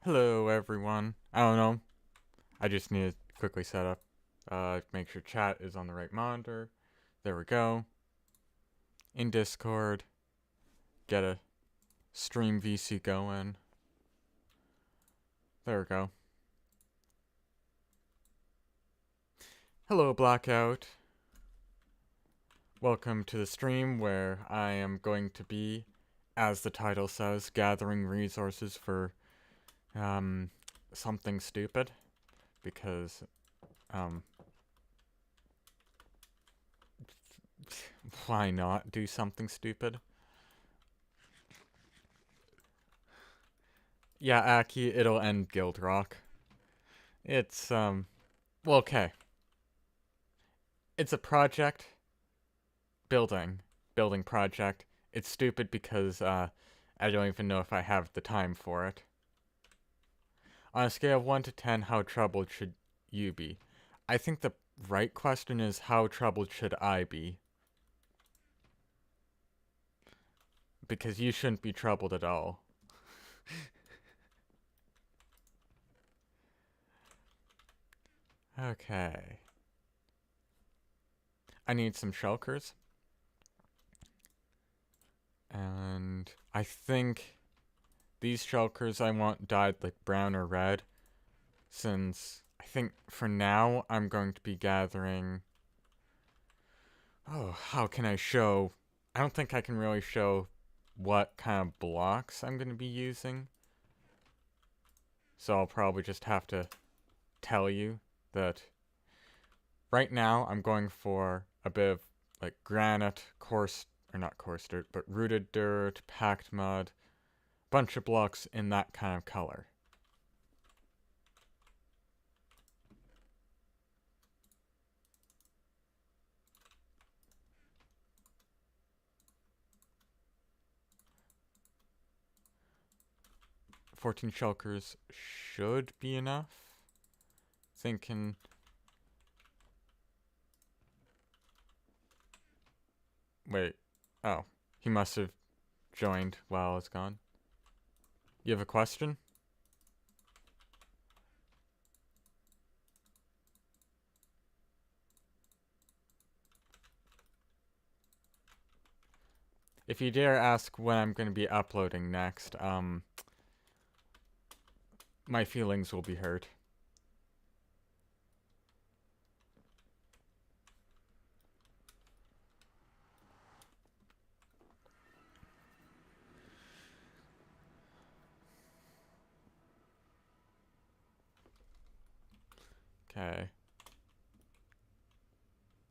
Hello, everyone. I don't know. I just need to quickly set up, make sure chat is on the right monitor. There we go. In Discord, get a stream VC going. There we go. Hello, Blackout. Welcome to the stream where I am going to be, as the title says, gathering resources for, something stupid. Because, why not do something stupid? Yeah, Aki, it'll end Guild Rock. It's, well, okay. It's a project. Building project. It's stupid because, I don't even know if I have the time for it. On a scale of 1 to 10, how troubled should you be? I think the right question is, how troubled should I be? Because you shouldn't be troubled at all. Okay. I need some shulkers. And I think these shulkers I want dyed like brown or red. Since I think for now I'm going to be gathering... Oh, how can I show... I don't think I can really show what kind of blocks I'm going to be using. So I'll probably just have to tell you that right now I'm going for a bit of like granite, coarse, or not coarse dirt, but rooted dirt, packed mud, bunch of blocks in that kind of color. $14 shulkers should be enough. Thinking... Wait. Oh. He must have joined while it's gone. You have a question? If you dare ask when I'm going to be uploading next, my feelings will be hurt. Okay.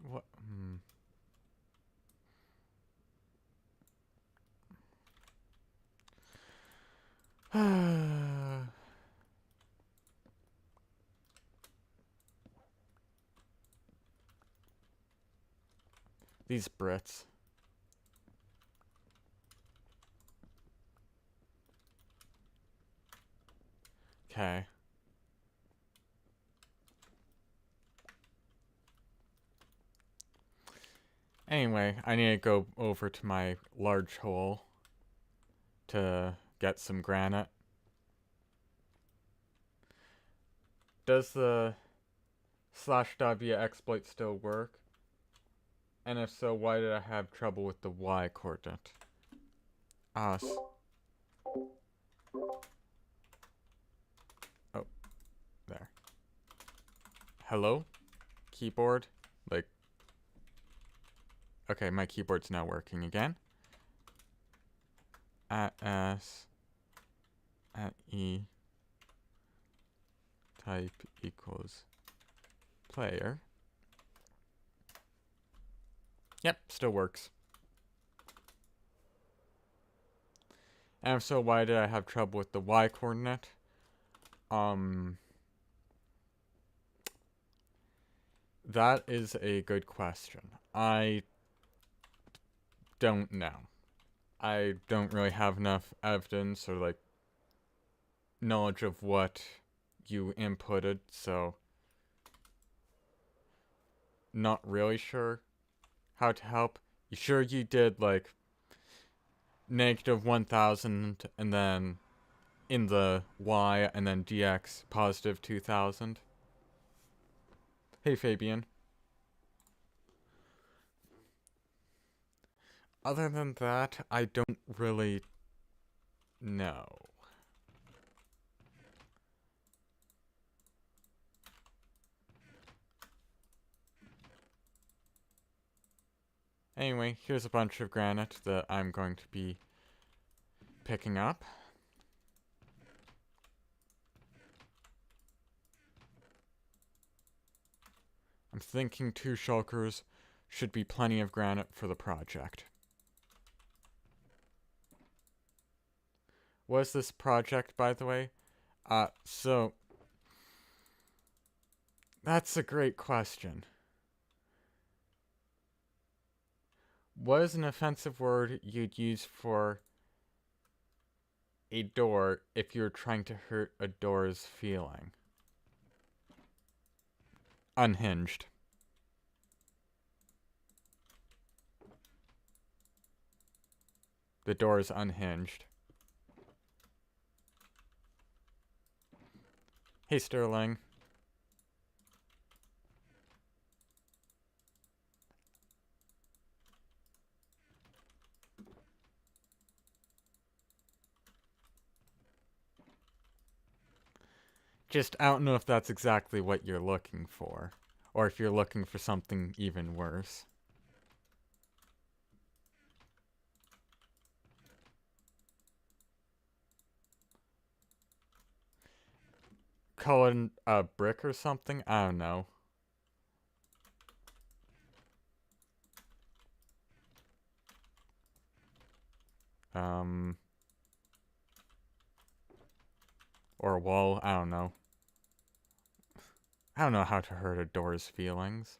What? These Brits. Okay. Anyway, I need to go over to my large hole to get some granite. Does the /w exploit still work? And if so, why did I have trouble with the Y coordinate? Us. Oh, there. Hello? Keyboard? Like... Okay, my keyboard's now working again. At S, at E, type equals player. Yep, still works. And if so, why did I have trouble with the Y coordinate? That is a good question. I don't know. I don't really have enough evidence or like knowledge of what you inputted, so not really sure how to help. You sure you did like -1000 and then in the Y and then dx positive 2000. Hey, Fabian. Other than that, I don't really know. Anyway, here's a bunch of granite that I'm going to be picking up. I'm thinking 2 shulkers should be plenty of granite for the project. What is this project, by the way? So that's a great question. What is an offensive word you'd use for a door if you're trying to hurt a door's feeling? Unhinged. The door is unhinged. Hey, Sterling. Just, I don't know if that's exactly what you're looking for, or if you're looking for something even worse. Call it a brick or something? I don't know. Or a wall, I don't know. I don't know how to hurt a door's feelings.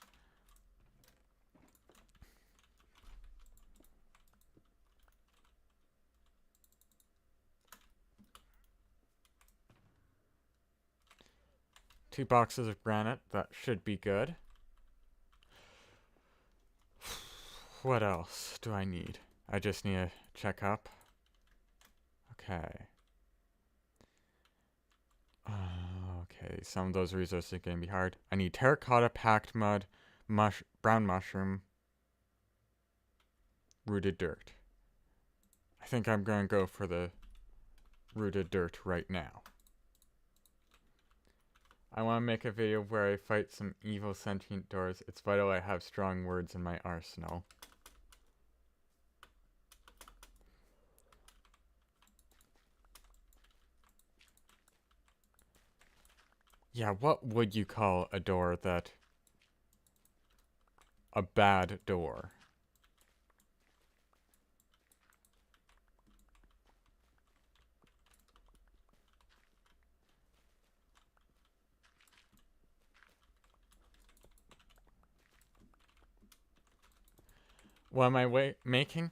Two boxes of granite, that should be good. What else do I need? I just need to check up. Okay. Okay, some of those resources are going to be hard. I need terracotta, packed mud, brown mushroom, rooted dirt. I think I'm going to go for the rooted dirt right now. I want to make a video where I fight some evil sentient doors. It's vital I have strong words in my arsenal. Yeah, what would you call a door that... a bad door? What am I making?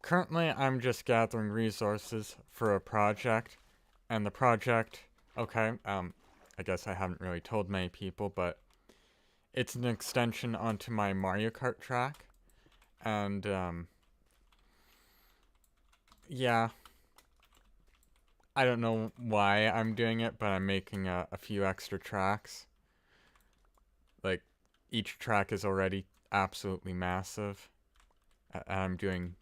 Currently, I'm just gathering resources for a project. And the project, okay, I guess I haven't really told many people, but it's an extension onto my Mario Kart track. And, yeah. I don't know why I'm doing it, but I'm making a few extra tracks. Like, each track is already absolutely massive. I'm doing...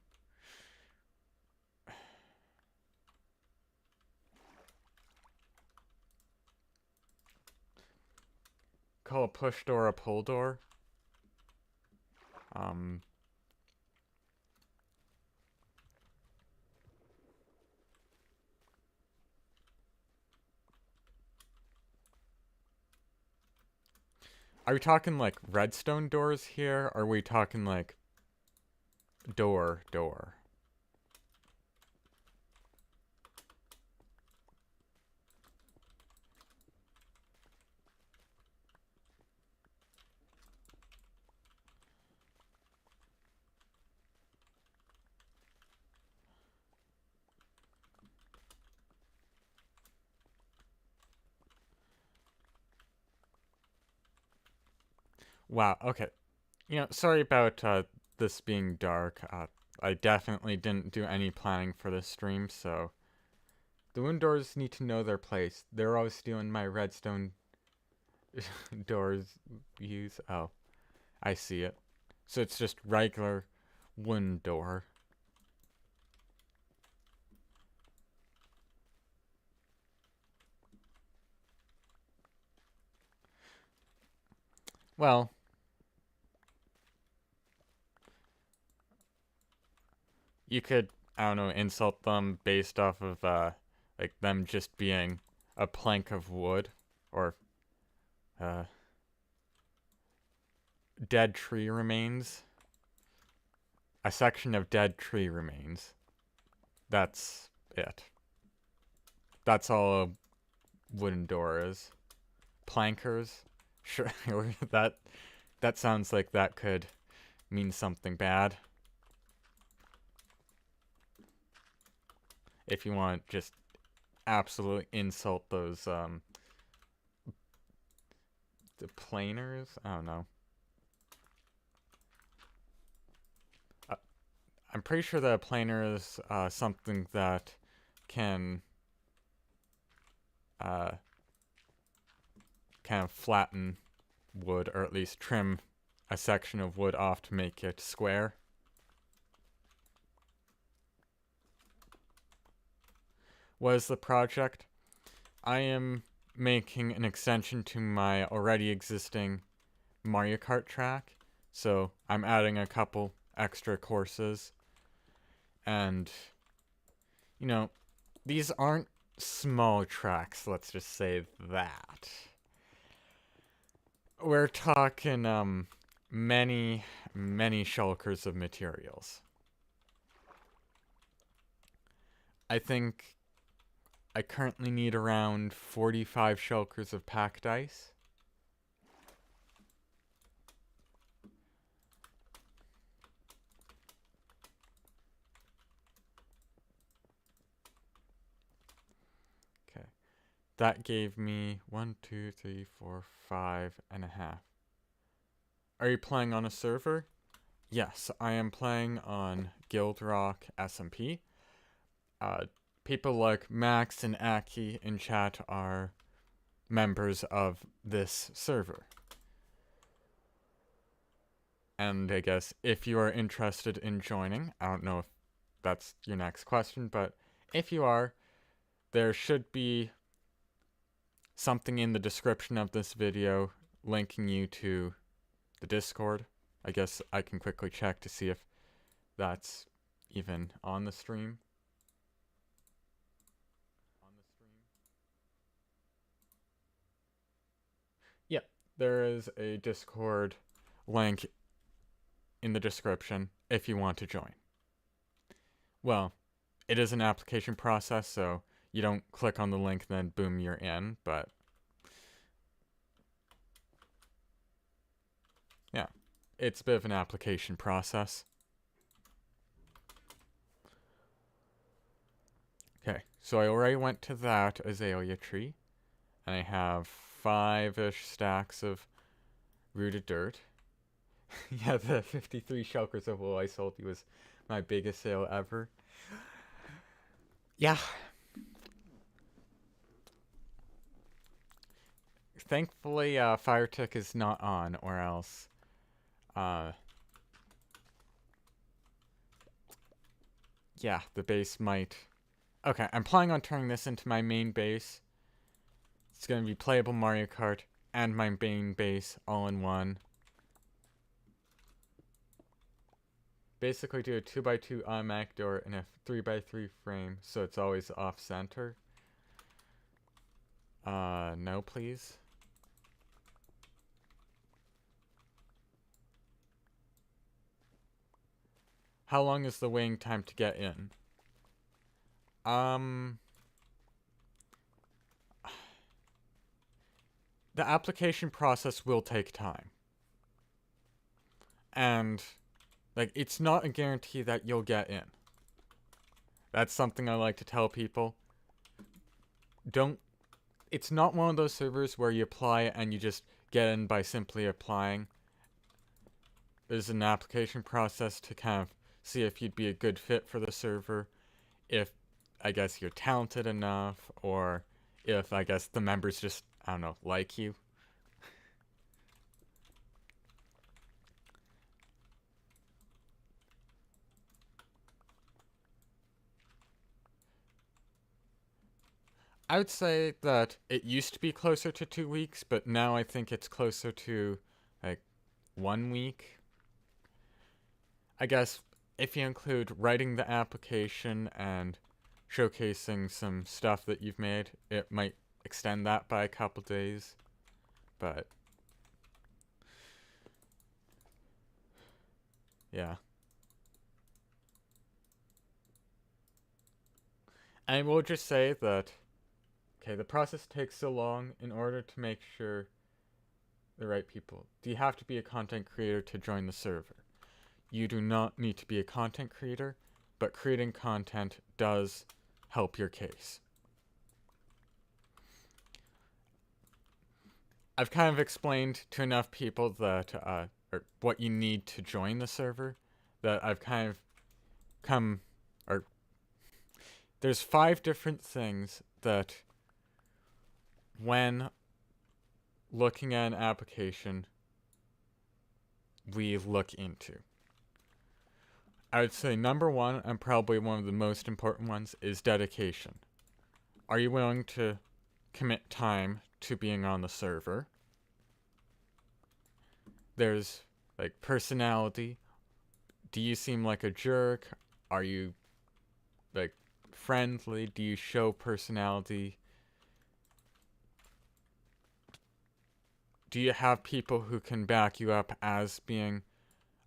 call a push door a pull door. Are we talking like redstone doors here? Or are we talking like door? Wow, okay. You know, sorry about this being dark. I definitely didn't do any planning for this stream, so The wooden doors need to know their place. They're always stealing my redstone doors views. Oh, I see it. So it's just regular wooden door. Well, you could, I don't know, insult them based off of, like, them just being a plank of wood or, uh, dead tree remains. A section of dead tree remains. That's it. That's all a wooden door is. Plankers? Sure, that sounds like that could mean something bad. If you want to just absolutely insult those, the planers? I don't know. I'm pretty sure that a planer is something that can kind of flatten wood, or at least trim a section of wood off to make it square. What is the project? I am making an extension to my already existing Mario Kart track, so I'm adding a couple extra courses. And, you know, these aren't small tracks, let's just say that. We're talking, many, many shulkers of materials. I think I currently need around 45 shulkers of packed ice. Okay. That gave me 1, 2, 3, 4, 5.5. Are you playing on a server? Yes, I am playing on Guild Rock SMP. People like Max and Aki in chat are members of this server. And I guess if you are interested in joining, I don't know if that's your next question, but if you are, there should be something in the description of this video linking you to the Discord. I guess I can quickly check to see if that's even on the stream. Yep, there is a Discord link in the description if you want to join. Well, it is an application process, so you don't click on the link, then boom, you're in, but yeah, it's a bit of an application process. Okay, so I already went to that azalea tree, and I have 5-ish stacks of rooted dirt. Yeah, the 53 shulkers of wool I sold you was my biggest sale ever. Yeah. Thankfully, FireTech is not on, or else, yeah, the base might. Okay, I'm planning on turning this into my main base. It's gonna be playable Mario Kart and my main base all in one. Basically do a 2x2 automatic door in a 3x3 frame, so it's always off center. No please. How long is the waiting time to get in? The application process will take time. And, like, it's not a guarantee that you'll get in. That's something I like to tell people. It's not one of those servers where you apply and you just get in by simply applying. There's an application process to kind of see if you'd be a good fit for the server, if I guess you're talented enough, or if I guess the members just, I don't know, like you. I would say that it used to be closer to 2 weeks, but now I think it's closer to like 1 week. I guess if you include writing the application and showcasing some stuff that you've made, it might extend that by a couple days. But yeah. And we'll just say that, okay, the process takes so long in order to make sure the right people. Do you have to be a content creator to join the server? You do not need to be a content creator, but creating content does help your case. I've kind of explained to enough people that, or what you need to join the server, that I've kind of come, or there's 5 different things that when looking at an application, we look into. I would say number 1, and probably one of the most important ones, is dedication. Are you willing to commit time to being on the server? There's like personality. Do you seem like a jerk? Are you like friendly? Do you show personality? Do you have people who can back you up as being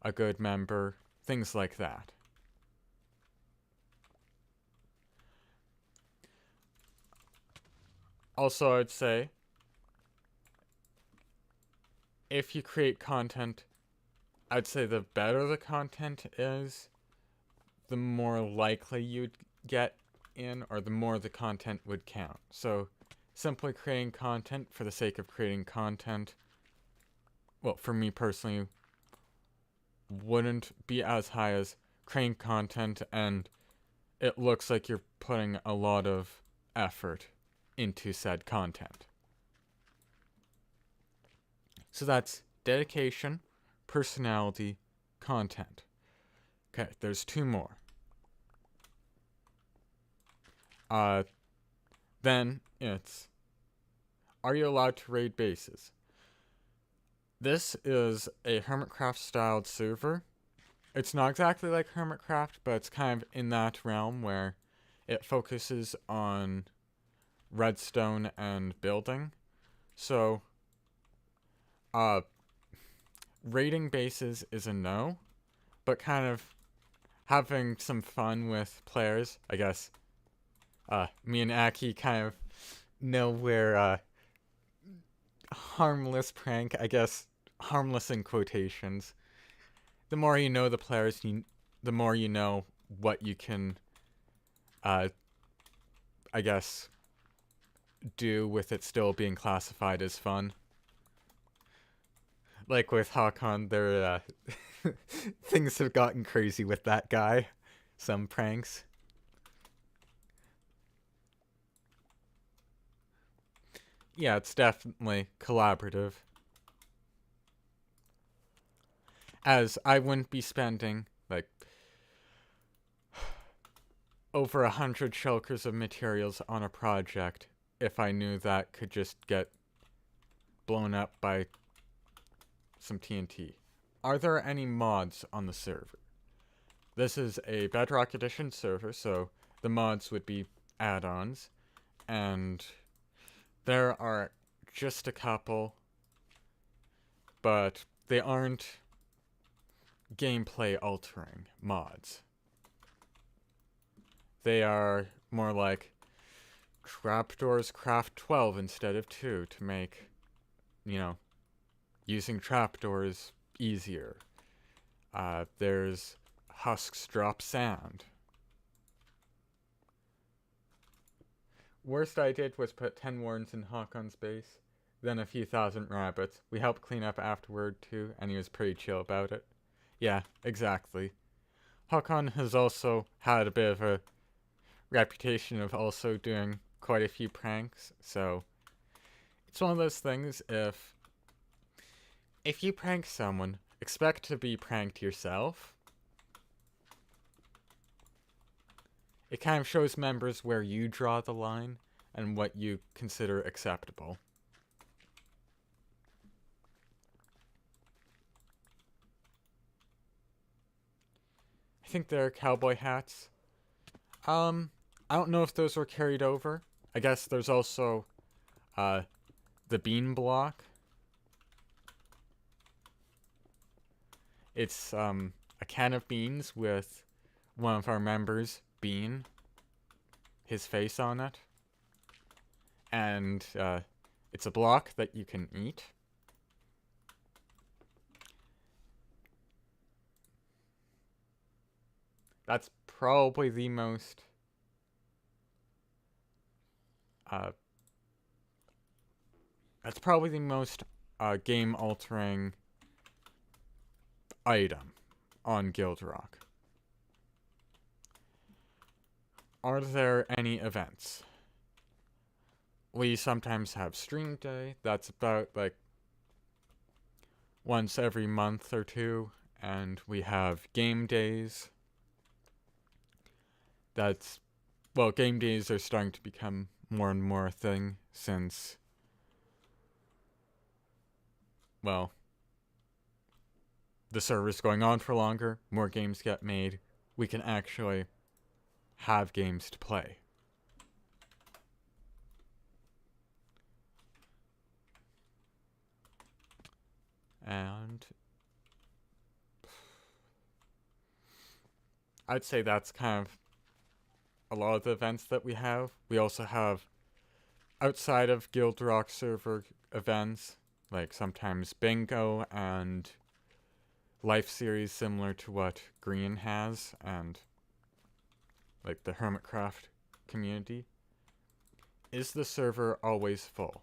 a good member? Things like that. Also, I'd say if you create content, I'd say the better the content is, the more likely you'd get in, or the more the content would count. So simply creating content for the sake of creating content, well, for me personally, wouldn't be as high as creating content and it looks like you're putting a lot of effort into said content. So that's dedication, personality, content. Okay, there's 2 more. Then it's, are you allowed to raid bases? This is a Hermitcraft styled server. It's not exactly like Hermitcraft, but it's kind of in that realm where it focuses on redstone and building. So, raiding bases is a no, but kind of having some fun with players, I guess. Me and Aki kind of know where, harmless prank, I guess, harmless in quotations. The more you know the players, the more you know what you can, I guess, do with it still being classified as fun. Like with Hakon, there, things have gotten crazy with that guy. Some pranks. Yeah, it's definitely collaborative. As I wouldn't be spending, like, over 100 shulkers of materials on a project if I knew that could just get blown up by some TNT. Are there any mods on the server? This is a Bedrock Edition server, so the mods would be add-ons, and there are just a couple, but they aren't gameplay altering mods. They are more like trapdoors craft 12 instead of 2 to make, using trapdoors easier. There's husks drop sand. Worst I did was put 10 warrens in Hakon's base, then a few thousand rabbits. We helped clean up afterward too, and he was pretty chill about it. Yeah, exactly. Hakon has also had a bit of a reputation of also doing quite a few pranks, so it's one of those things. If you prank someone, expect to be pranked yourself. It kind of shows members where you draw the line and what you consider acceptable. I think they're cowboy hats. I don't know if those were carried over. I guess there's also the bean block. It's a can of beans with one of our members, Bean, his face on it. And it's a block that you can eat. That's probably the most game-altering item on Guild Rock. Are there any events? We sometimes have stream day. That's about like once every month or two. And we have game days. Game days are starting to become more and more a thing since, the server's going on for longer, more games get made, we can actually have games to play. And I'd say that's kind of a lot of the events that we have. We also have, outside of Guild Rock server events, like sometimes bingo and life series similar to what Green has, and like the Hermitcraft community. Is the server always full?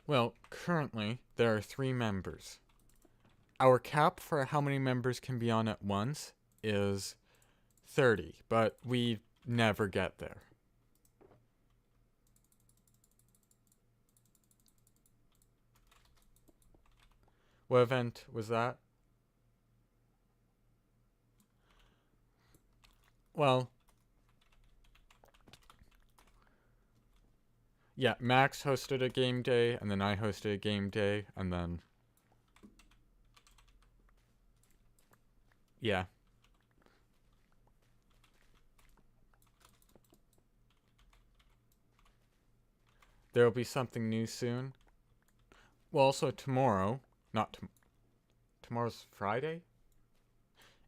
Well, currently, there are 3 members. Our cap for how many members can be on at once is 30, but we never get there. What event was that? Well, yeah, Max hosted a game day, and then I hosted a game day, and then... yeah. There'll be something new soon. Well, also tomorrow, tomorrow's Friday?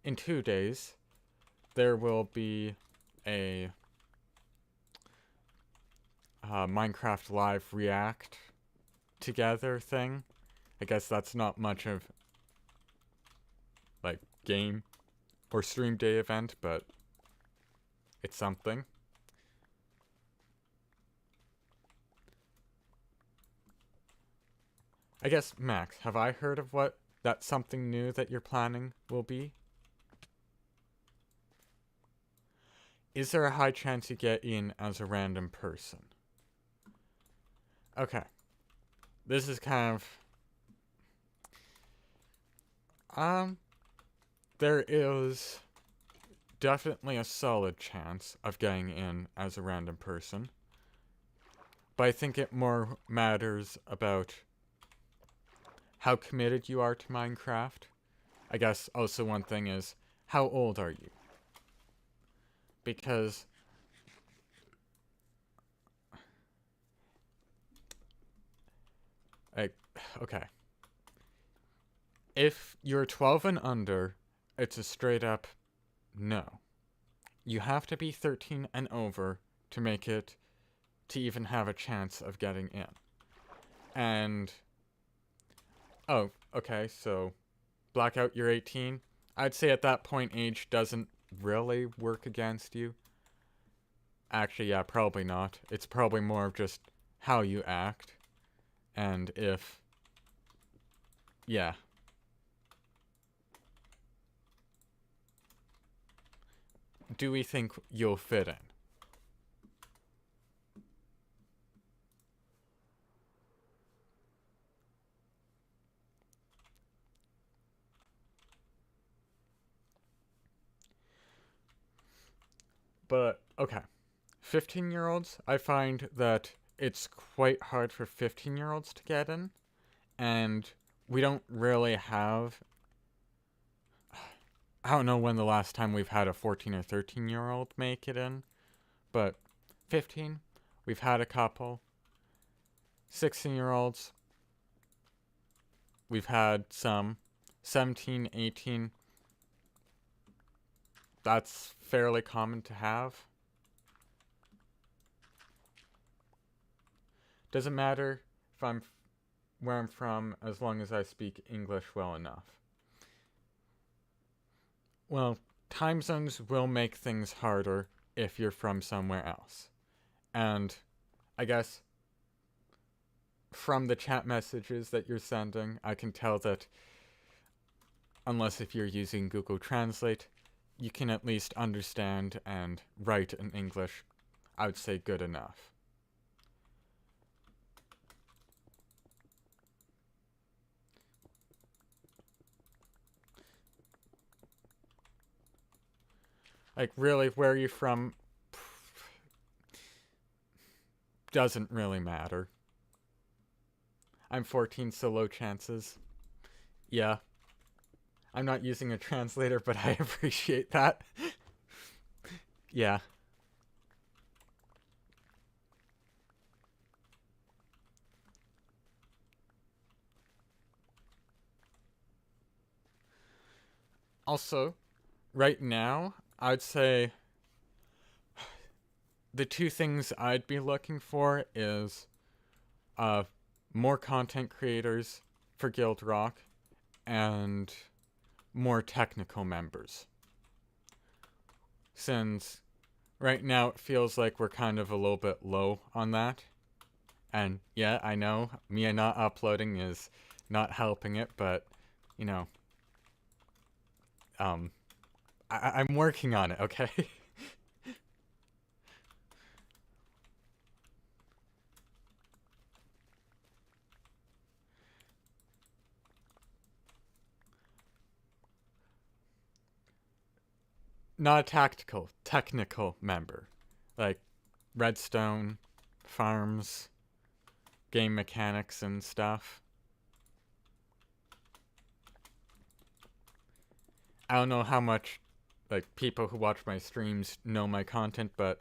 In 2 days, there will be a Minecraft Live React together thing. I guess that's not much of like game or stream day event, but it's something. I guess, Max, have I heard of what that something new that you're planning will be? Is there a high chance you get in as a random person? Okay. This is kind of... there is definitely a solid chance of getting in as a random person. But I think it more matters about how committed you are to Minecraft. I guess also one thing is, how old are you? Because... okay. If you're 12 and under, it's a straight up no. You have to be 13 and over to make it, to even have a chance of getting in. And... oh, okay, so Blackout, you're 18. I'd say at that point age doesn't really work against you. Actually, yeah, probably not. It's probably more of just how you act And if, yeah. Do we think you'll fit in? But, okay. 15-year-olds, I find that it's quite hard for 15-year-olds to get in. And we don't really have... I don't know when the last time we've had a 14 or 13-year-old make it in. But 15, we've had a couple. 16-year-olds, we've had some. 17, 18, that's fairly common to have. Doesn't matter if I'm where I'm from as long as I speak English well enough. Well, time zones will make things harder if you're from somewhere else. And I guess from the chat messages that you're sending, I can tell that unless if you're using Google Translate, you can at least understand and write in English, I would say good enough. Like, really, where are you from? Doesn't really matter. I'm 14, so low chances. Yeah. I'm not using a translator, but I appreciate that. Yeah. Also, right now, I'd say the two things I'd be looking for is more content creators for Guild Rock and more technical members. Since right now it feels like we're kind of a little bit low on that. And yeah, I know, me not uploading is not helping it, but, you know, I'm working on it, okay? Not a tactical, technical member. Like, redstone, farms, game mechanics and stuff. I don't know how much, like, people who watch my streams know my content, but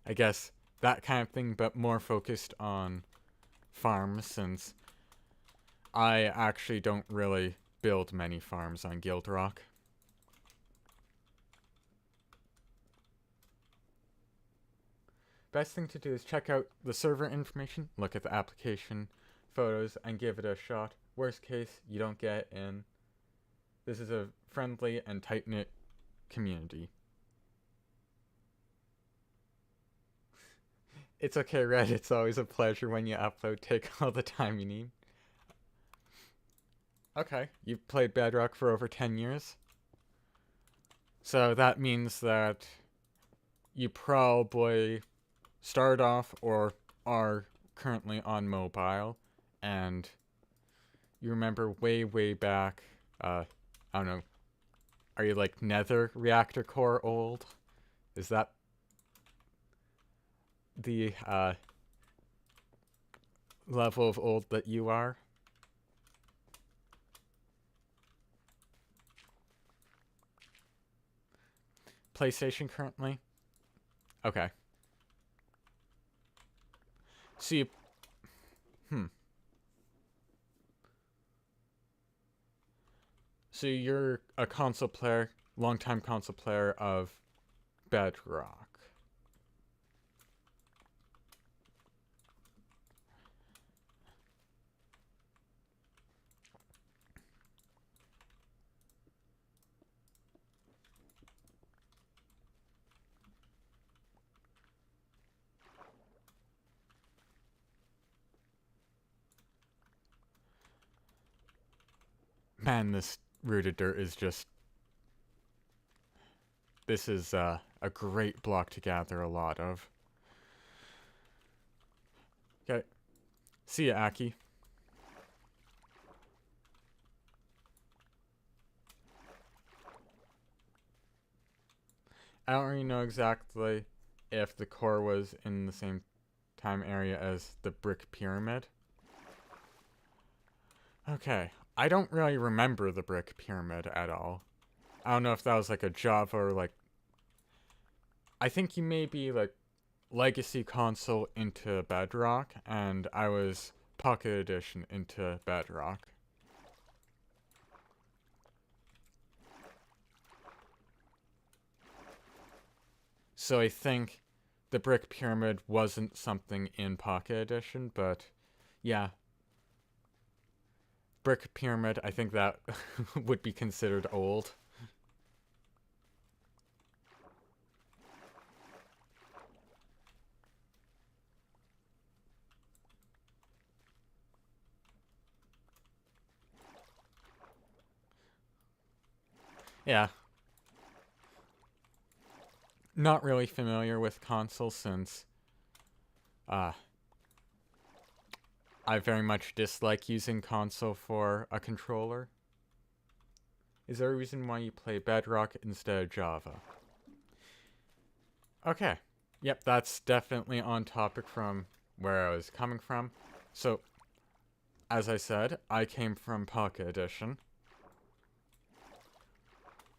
I guess that kind of thing, but more focused on farms, since I actually don't really build many farms on Guild Rock. Best thing to do is check out the server information, look at the application photos, and give it a shot. Worst case, you don't get in. This is a friendly and tight-knit community. It's okay, Red. It's always a pleasure when you upload. Take all the time you need. Okay, you've played Bedrock for over 10 years. So that means that you probably start off or are currently on mobile, and you remember way, way back, I don't know, are you like Nether reactor core old? Is that the level of old that you are? PlayStation currently? Okay. So you... So you're a console player, longtime console player of Bedrock. Man, this rooted dirt is just... This is a great block to gather a lot of. Okay. See ya, Aki. I don't really know exactly if the core was in the same time area as the brick pyramid. Okay. I don't really remember the brick pyramid at all. I don't know if that was like a Java or like... I think you may be like Legacy console into Bedrock, and I was Pocket Edition into Bedrock. So I think the brick pyramid wasn't something in Pocket Edition, but yeah. Brick pyramid, I think that would be considered old. Yeah. Not really familiar with console since I very much dislike using console for a controller. Is there a reason why you play Bedrock instead of Java? Okay. Yep, that's definitely on topic from where I was coming from. So, as I said, I came from Pocket Edition.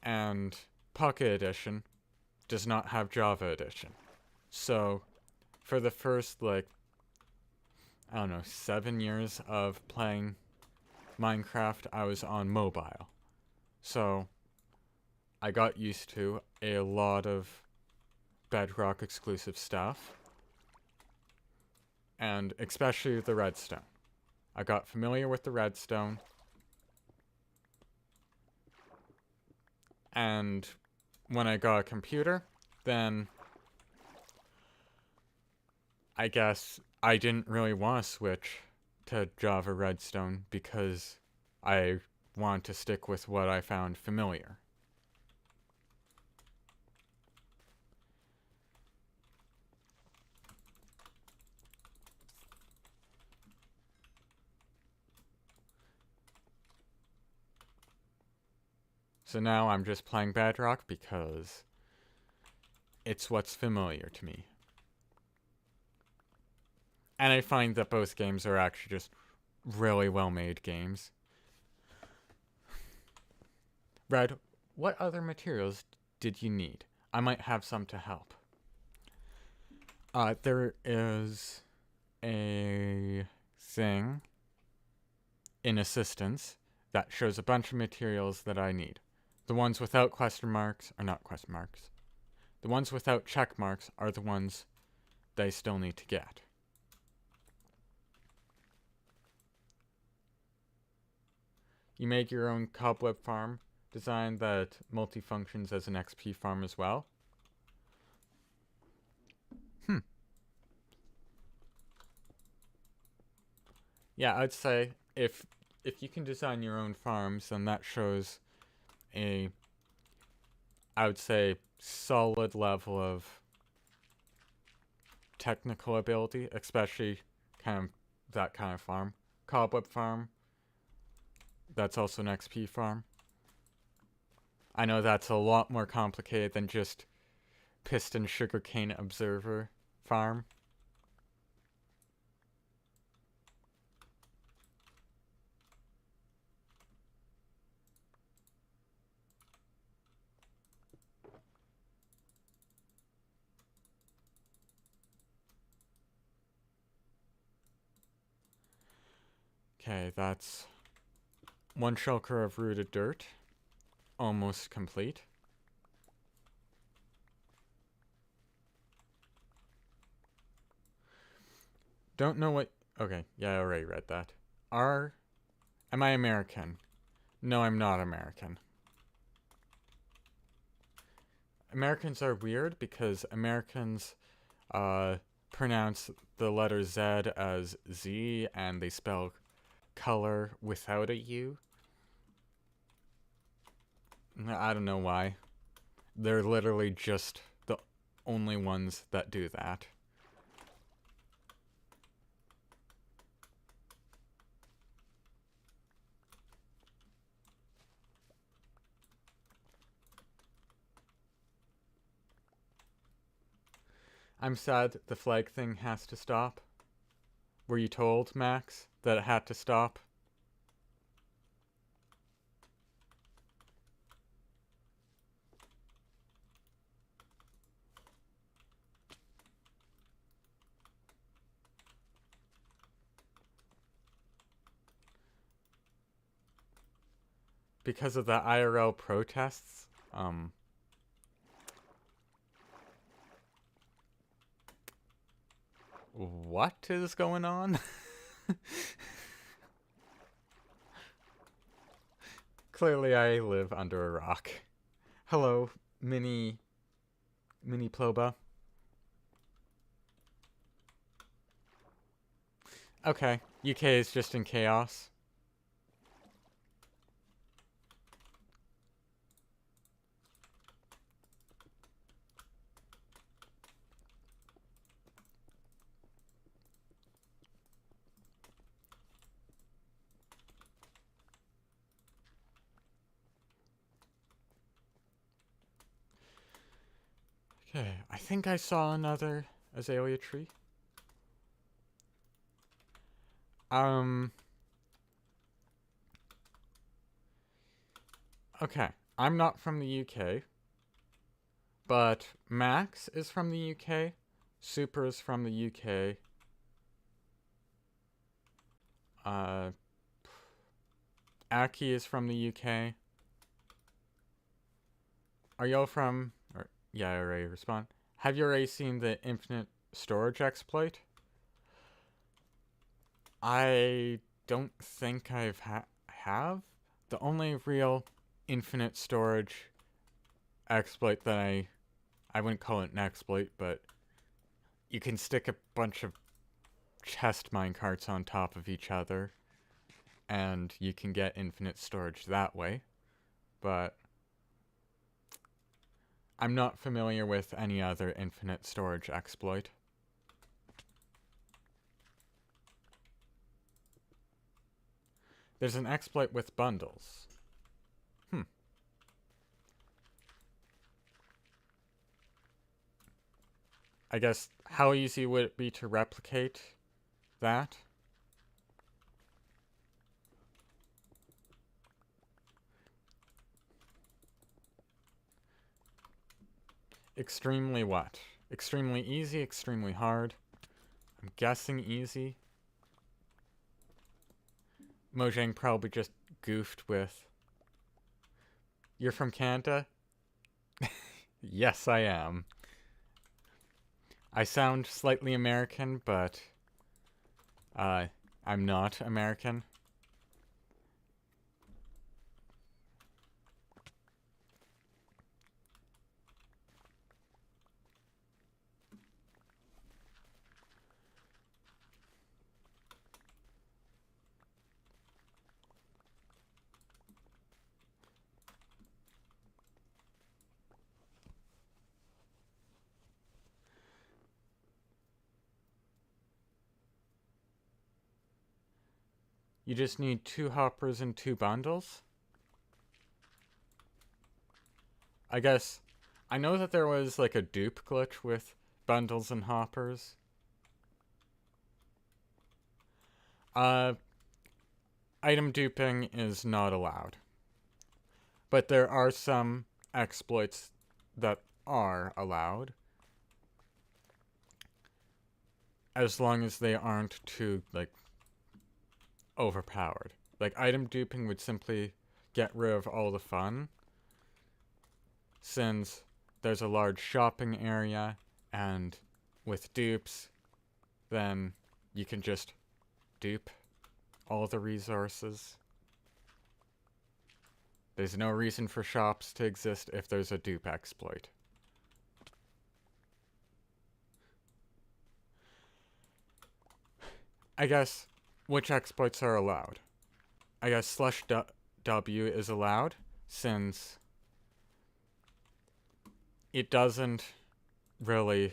And Pocket Edition does not have Java Edition. So, for the first, like, I don't know, 7 years of playing Minecraft, I was on mobile. So, I got used to a lot of Bedrock exclusive stuff. And especially the redstone. I got familiar with the redstone. And when I got a computer, then I guess I didn't really want to switch to Java Redstone because I wanted to stick with what I found familiar. So now I'm just playing Bedrock because it's what's familiar to me. And I find that both games are actually just really well-made games. Red, what other materials did you need? I might have some to help. There is a thing in assistance that shows a bunch of materials that I need. The ones without question marks are not question marks. The ones without check marks are the ones that I still need to get. You made your own cobweb farm design that multi-functions as an XP farm as well. Yeah, I'd say if you can design your own farms, then that shows a, I would say, solid level of technical ability, especially kind of that kind of farm. Cobweb farm, that's also an XP farm. I know that's a lot more complicated than just piston sugarcane observer farm. Okay, that's one shulker of rooted dirt. Almost complete. Don't know what... Okay, yeah, I already read that. Am I American? No, I'm not American. Americans are weird because Americans pronounce the letter Z as Z, and they spell color without a U. I don't know why. They're literally just the only ones that do that. I'm sad the flag thing has to stop. Were you told, Max, that it had to stop? Because of the IRL protests? What is going on? Clearly I live under a rock. Hello, mini Ploba. Okay, UK is just in chaos. Okay, I think I saw another azalea tree. Okay, I'm not from the UK, but Max is from the UK, Super is from the UK, Aki is from the UK. Are y'all from, yeah, I already respond. Have you already seen the infinite storage exploit? I don't think have. The only real infinite storage exploit that I wouldn't call it an exploit, but you can stick a bunch of chest minecarts on top of each other, and you can get infinite storage that way. But I'm not familiar with any other infinite storage exploit. There's an exploit with bundles. I guess, how easy would it be to replicate that? Extremely what? Extremely easy, extremely hard. I'm guessing easy. Mojang probably just goofed with... You're from Canada? Yes, I am. I sound slightly American, but I'm not American. You just need 2 hoppers and 2 bundles? I guess, I know that there was like a dupe glitch with bundles and hoppers. Item duping is not allowed. But there are some exploits that are allowed. As long as they aren't too, like, overpowered. Like, item duping would simply get rid of all the fun, since there's a large shopping area, and with dupes, then you can just dupe all the resources. There's no reason for shops to exist if there's a dupe exploit. I guess, which exploits are allowed? I guess /w is allowed, since it doesn't really...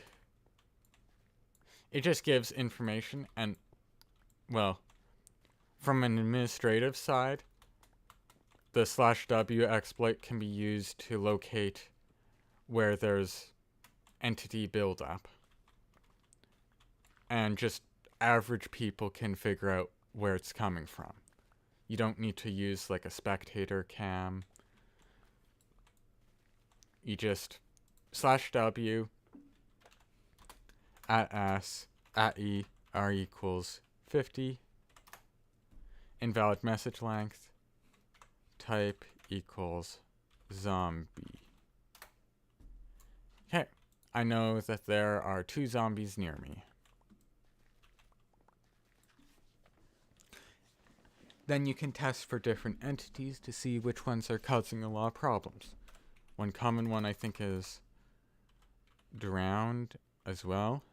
It just gives information and, well, from an administrative side, the /w exploit can be used to locate where there's entity buildup. And just average people can figure out where it's coming from. You don't need to use like a spectator cam. You just /w @s @e r equals 50, invalid message length, type equals zombie. Okay, I know that there are 2 zombies near me. Then you can test for different entities to see which ones are causing a lot of problems. One common one I think is drowned as well.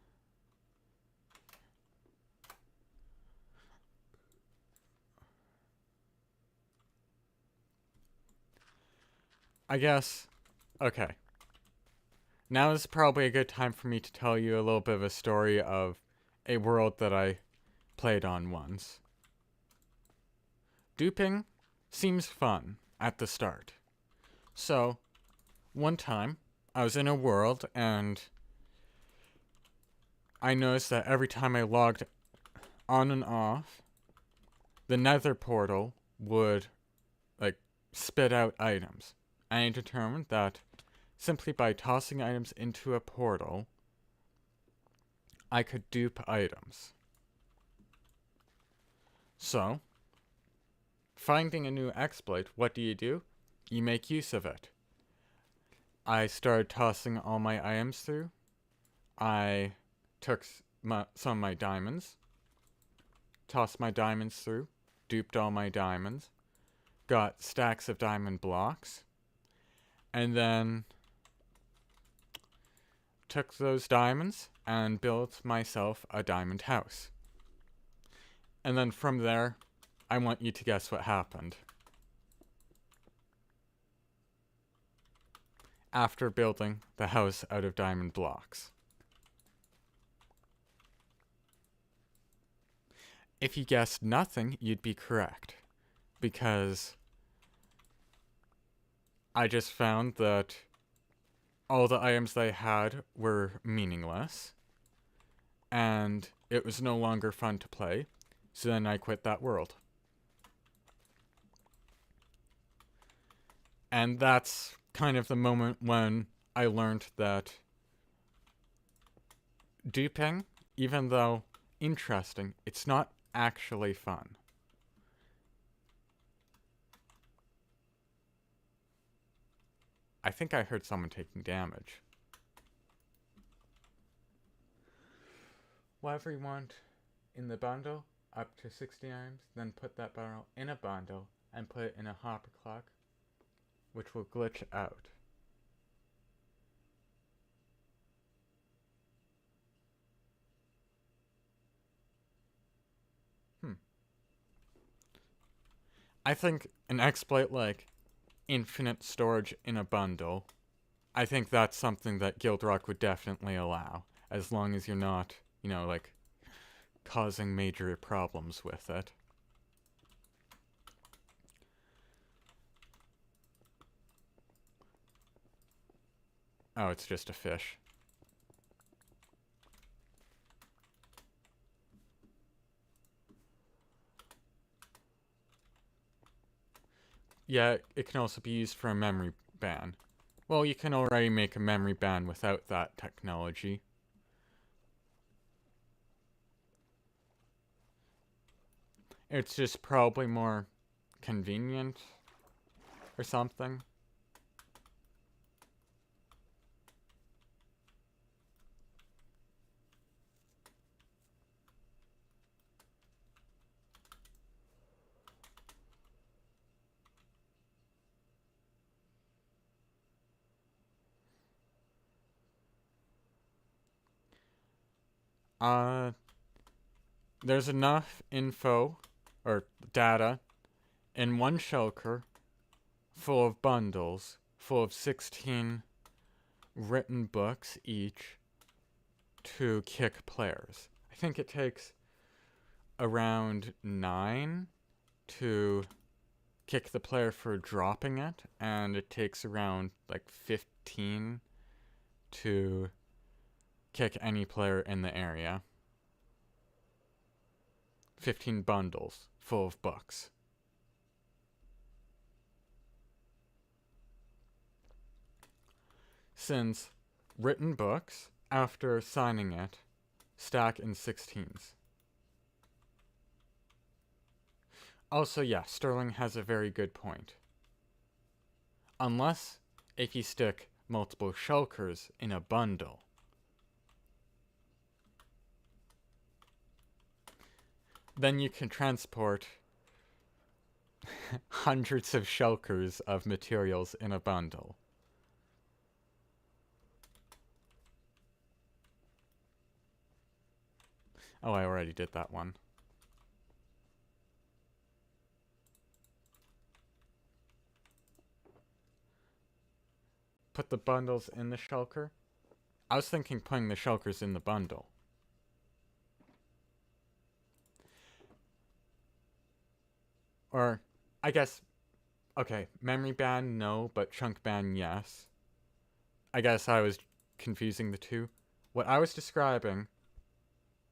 I guess, okay. Now is probably a good time for me to tell you a little bit of a story of a world that I played on once. Duping seems fun at the start. So, one time, I was in a world and I noticed that every time I logged on and off, the nether portal would, like, spit out items. And I determined that simply by tossing items into a portal, I could dupe items. So, finding a new exploit, what do? You make use of it. I started tossing all my items through. I took some of my diamonds, tossed my diamonds through, duped all my diamonds, got stacks of diamond blocks, and then took those diamonds and built myself a diamond house. And then from there, I want you to guess what happened. After building the house out of diamond blocks. If you guessed nothing, you'd be correct. Because I just found that all the items that I had were meaningless. And it was no longer fun to play. So then I quit that world. And that's kind of the moment when I learned that duping, even though interesting, it's not actually fun. I think I heard someone taking damage. Whatever you want in the bundle, up to 60 items, then put that barrel in a bundle and put it in a hopper clock, which will glitch out. I think an exploit like infinite storage in a bundle, I think that's something that Guildrock would definitely allow, as long as you're not, like, causing major problems with it. Oh, it's just a fish. Yeah, it can also be used for a memory ban. Well, you can already make a memory ban without that technology. It's just probably more convenient or something. There's enough info or data in one shulker full of bundles, full of 16 written books each to kick players. I think it takes around 9 to kick the player for dropping it, and it takes around like 15 to kick any player in the area. 15 bundles full of books. Since written books, after signing it, stack in 16s. Also, yeah, Sterling has a very good point. Unless if you stick multiple shulkers in a bundle. Then you can transport hundreds of shulkers of materials in a bundle. Oh, I already did that one. Put the bundles in the shulker? I was thinking putting the shulkers in the bundle. Or, I guess, okay, memory ban, no, but chunk ban, yes. I guess I was confusing the two. What I was describing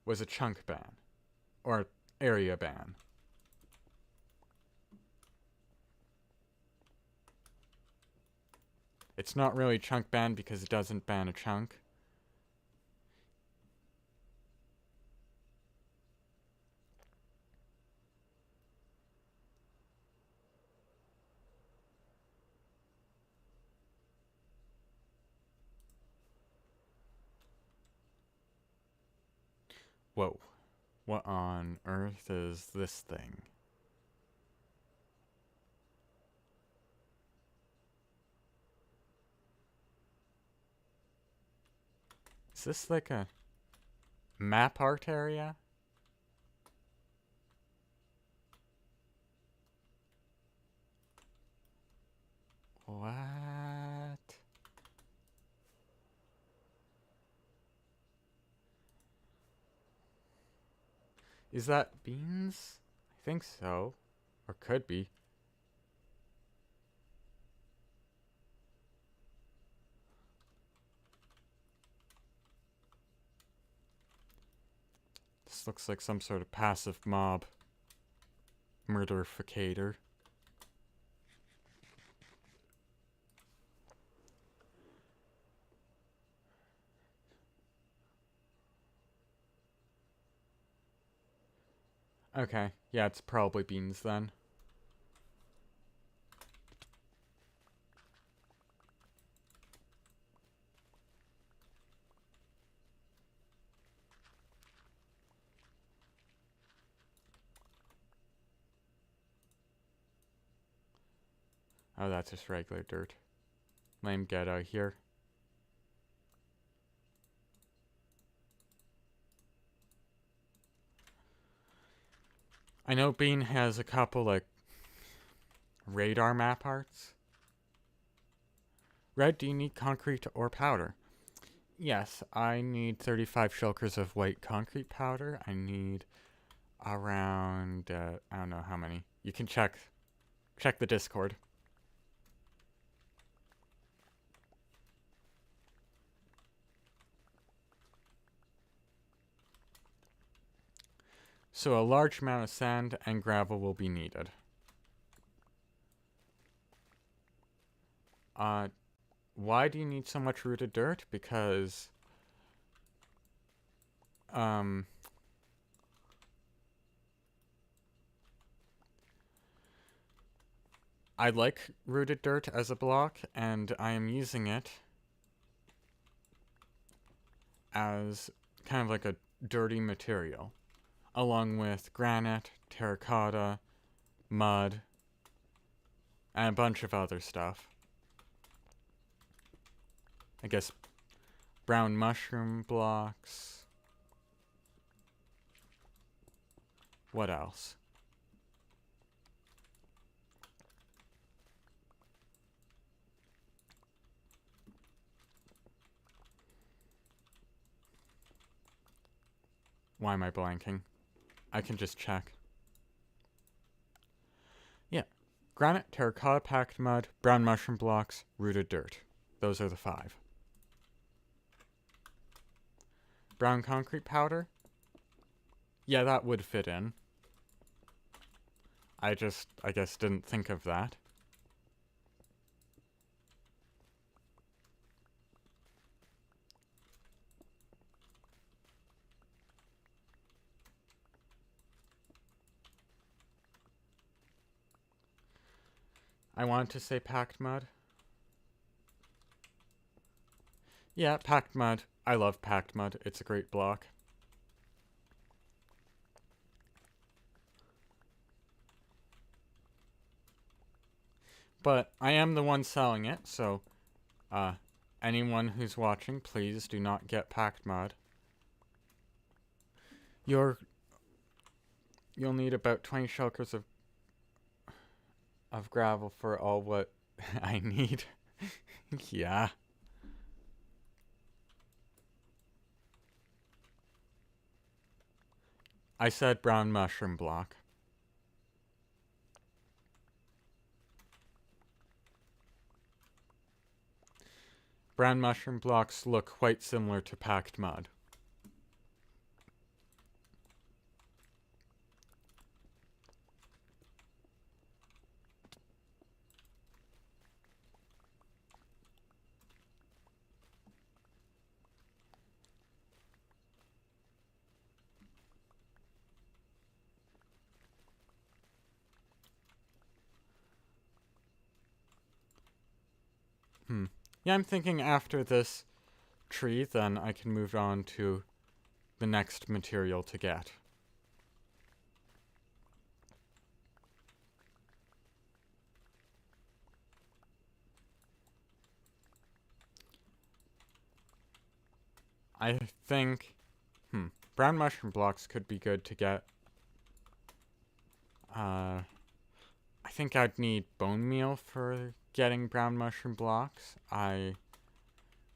was a chunk ban, or area ban. It's not really chunk ban because it doesn't ban a chunk. Whoa. What on earth is this thing? Is this like a map art area? What? Is that beans? I think so. Or could be. This looks like some sort of passive mob murderificator. Okay, yeah, it's probably beans then. Oh, that's just regular dirt. Lame ghetto here. I know Bean has a couple, like, radar map arts. Red, do you need concrete or powder? Yes, I need 35 shulkers of white concrete powder. I need around, I don't know how many. You can check the Discord. So a large amount of sand and gravel will be needed. Why do you need so much rooted dirt? Because, I like rooted dirt as a block, and I am using it as kind of like a dirty material, along with granite, terracotta, mud, and a bunch of other stuff. I guess brown mushroom blocks. What else? Why am I blanking? I can just check. Yeah. Granite, terracotta, packed mud, brown mushroom blocks, rooted dirt. Those are the 5. Brown concrete powder? Yeah, that would fit in. I guess, didn't think of that. I wanted to say packed mud. Yeah, packed mud. I love packed mud. It's a great block. But I am the one selling it, so anyone who's watching, please do not get packed mud. You'll need about 20 shulkers of gravel for all what I need. Yeah. I said brown mushroom block. Brown mushroom blocks look quite similar to packed mud. Yeah, I'm thinking after this tree, then I can move on to the next material to get. I think, brown mushroom blocks could be good to get. I think I'd need bone meal for getting brown mushroom blocks. I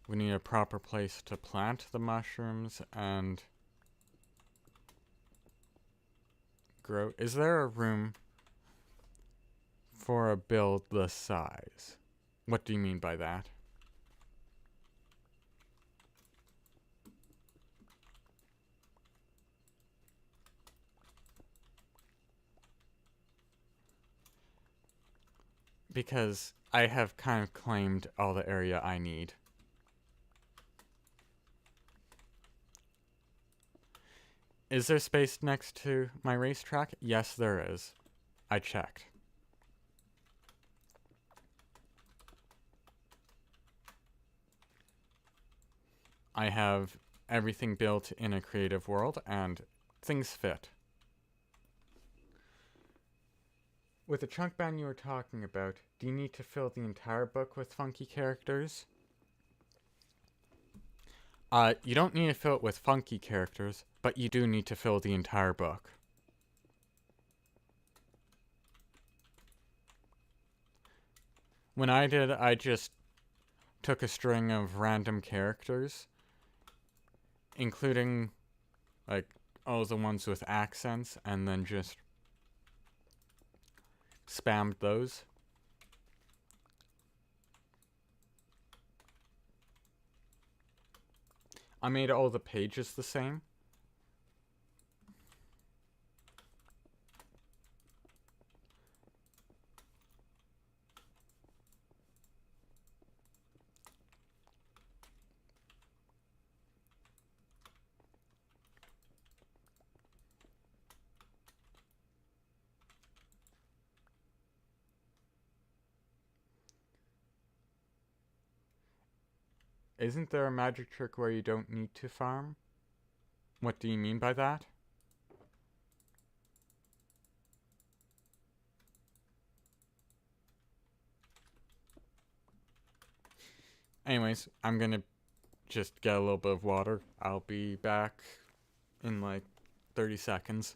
would need a proper place to plant the mushrooms and grow. Is there a room for a build this size? What do you mean by that? Because I have kind of claimed all the area I need. Is there space next to my racetrack? Yes, there is. I checked. I have everything built in a creative world, and things fit. With the chunk band you were talking about, do you need to fill the entire book with funky characters? You don't need to fill it with funky characters, but you do need to fill the entire book. When I did, I just took a string of random characters, including, like, all the ones with accents, and then just spammed those. I made all the pages the same. Isn't there a magic trick where you don't need to farm? What do you mean by that? Anyways, I'm gonna just get a little bit of water. I'll be back in like 30 seconds.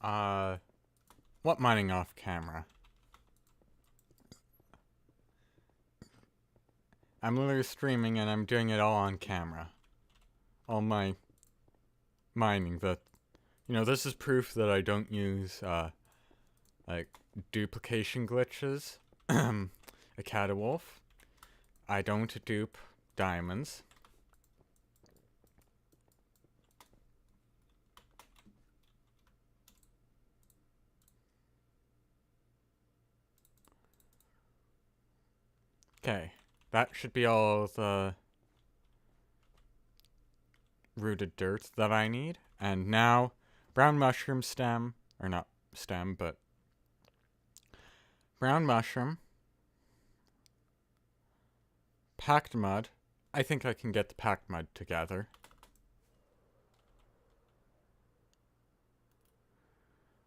What mining off camera? I'm literally streaming and I'm doing it all on camera. All my mining. This is proof that I don't use, like, duplication glitches. A catawolf. I don't dupe diamonds. Okay, that should be all the rooted dirt that I need. And now, brown mushroom stem, or not stem, but brown mushroom, packed mud. I think I can get the packed mud together.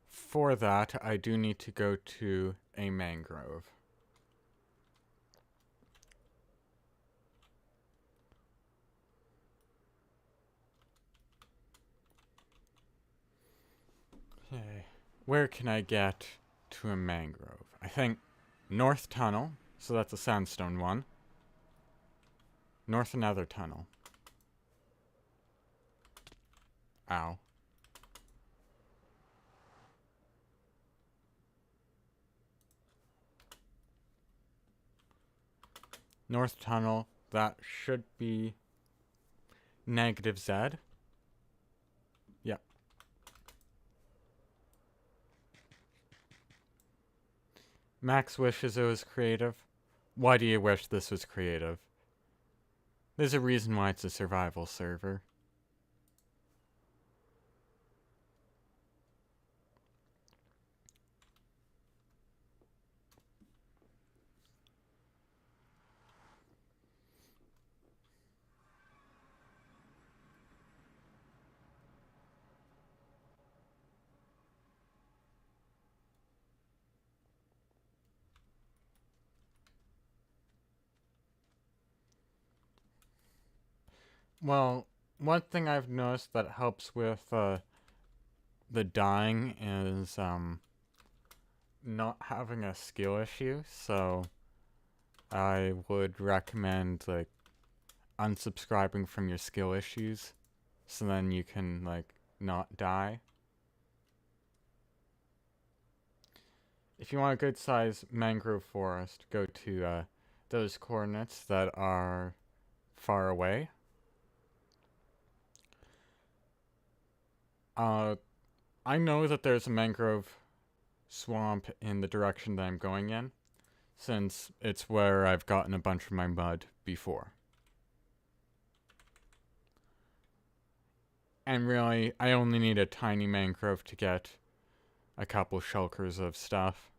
For that, I do need to go to a mangrove. Okay, where can I get to a mangrove? I think North Tunnel, so that's a sandstone one. North Nether Tunnel. Ow. North Tunnel, that should be negative Z. Yep. Max wishes it was creative. Why do you wish this was creative? There's a reason why it's a survival server. Well, one thing I've noticed that helps with the dying is not having a skill issue, so I would recommend like unsubscribing from your skill issues so then you can like not die. If you want a good size mangrove forest, go to those coordinates that are far away. I know that there's a mangrove swamp in the direction that I'm going in, since it's where I've gotten a bunch of my mud before. And really, I only need a tiny mangrove to get a couple shulkers of stuff.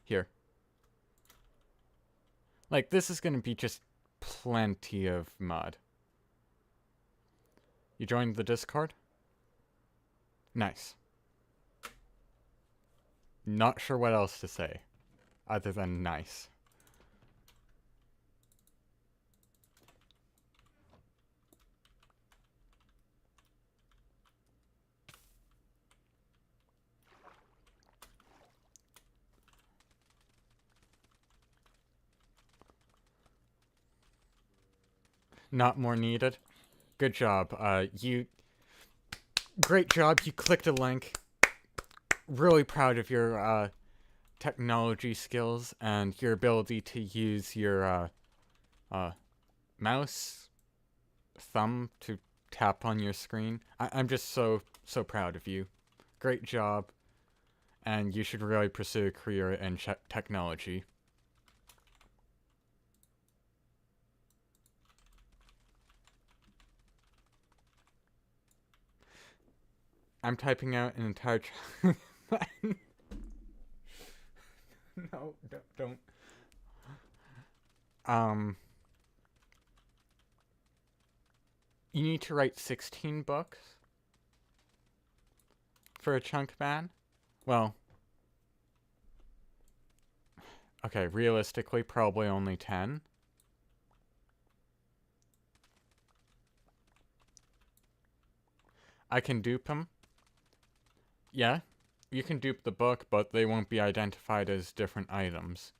Here. Like, this is gonna be just plenty of mud. You joined the Discord? Nice. Not sure what else to say, other than nice. Not more needed. Good job. Great job. You clicked a link. Really proud of your technology skills and your ability to use your mouse thumb to tap on your screen. I'm just so proud of you. Great job. And you should really pursue a career in technology. I'm typing out an entire No, don't. You need to write 16 books for a chunk ban? Well, okay, realistically, probably only 10. I can dupe him. Yeah, you can dupe the book, but they won't be identified as different items.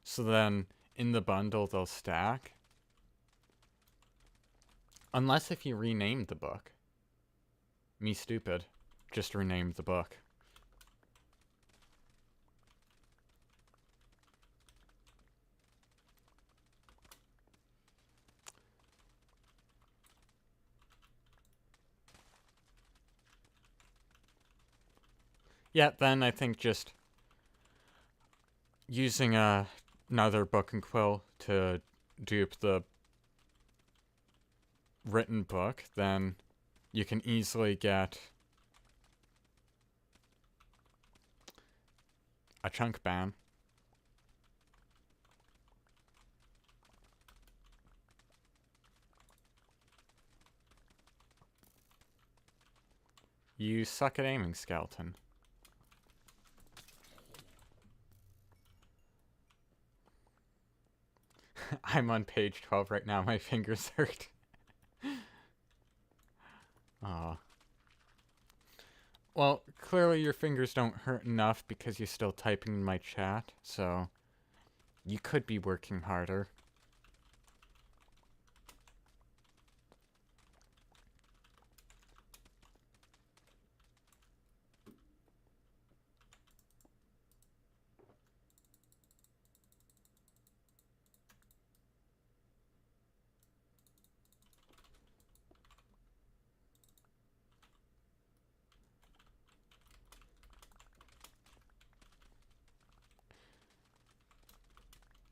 So then, in the bundle, they'll stack. Unless if you renamed the book. Me stupid. Just renamed the book. Yeah, then I think just using another book and quill to dupe the written book, then you can easily get a chunk ban. You suck at aiming, skeleton. I'm on page 12 right now. My fingers hurt. Aw. Well, clearly your fingers don't hurt enough because you're still typing in my chat, so you could be working harder.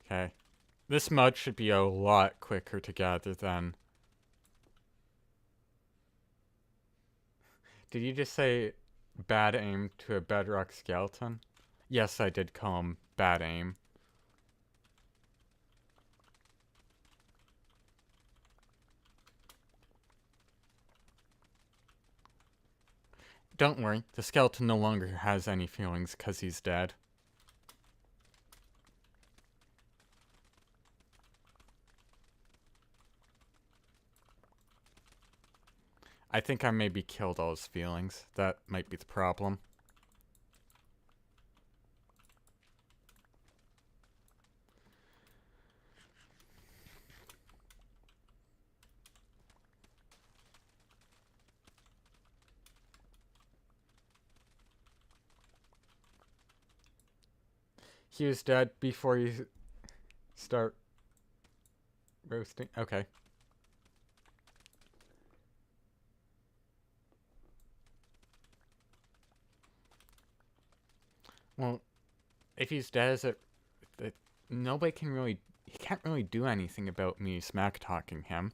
Okay. This mud should be a lot quicker to gather than... Did you just say bad aim to a bedrock skeleton? Yes, I did call him bad aim. Don't worry, the skeleton no longer has any feelings because he's dead. I think I maybe killed all his feelings. That might be the problem. He was dead before you start roasting. Okay. Well, if he's dead, nobody can really... He can't really do anything about me smack-talking him.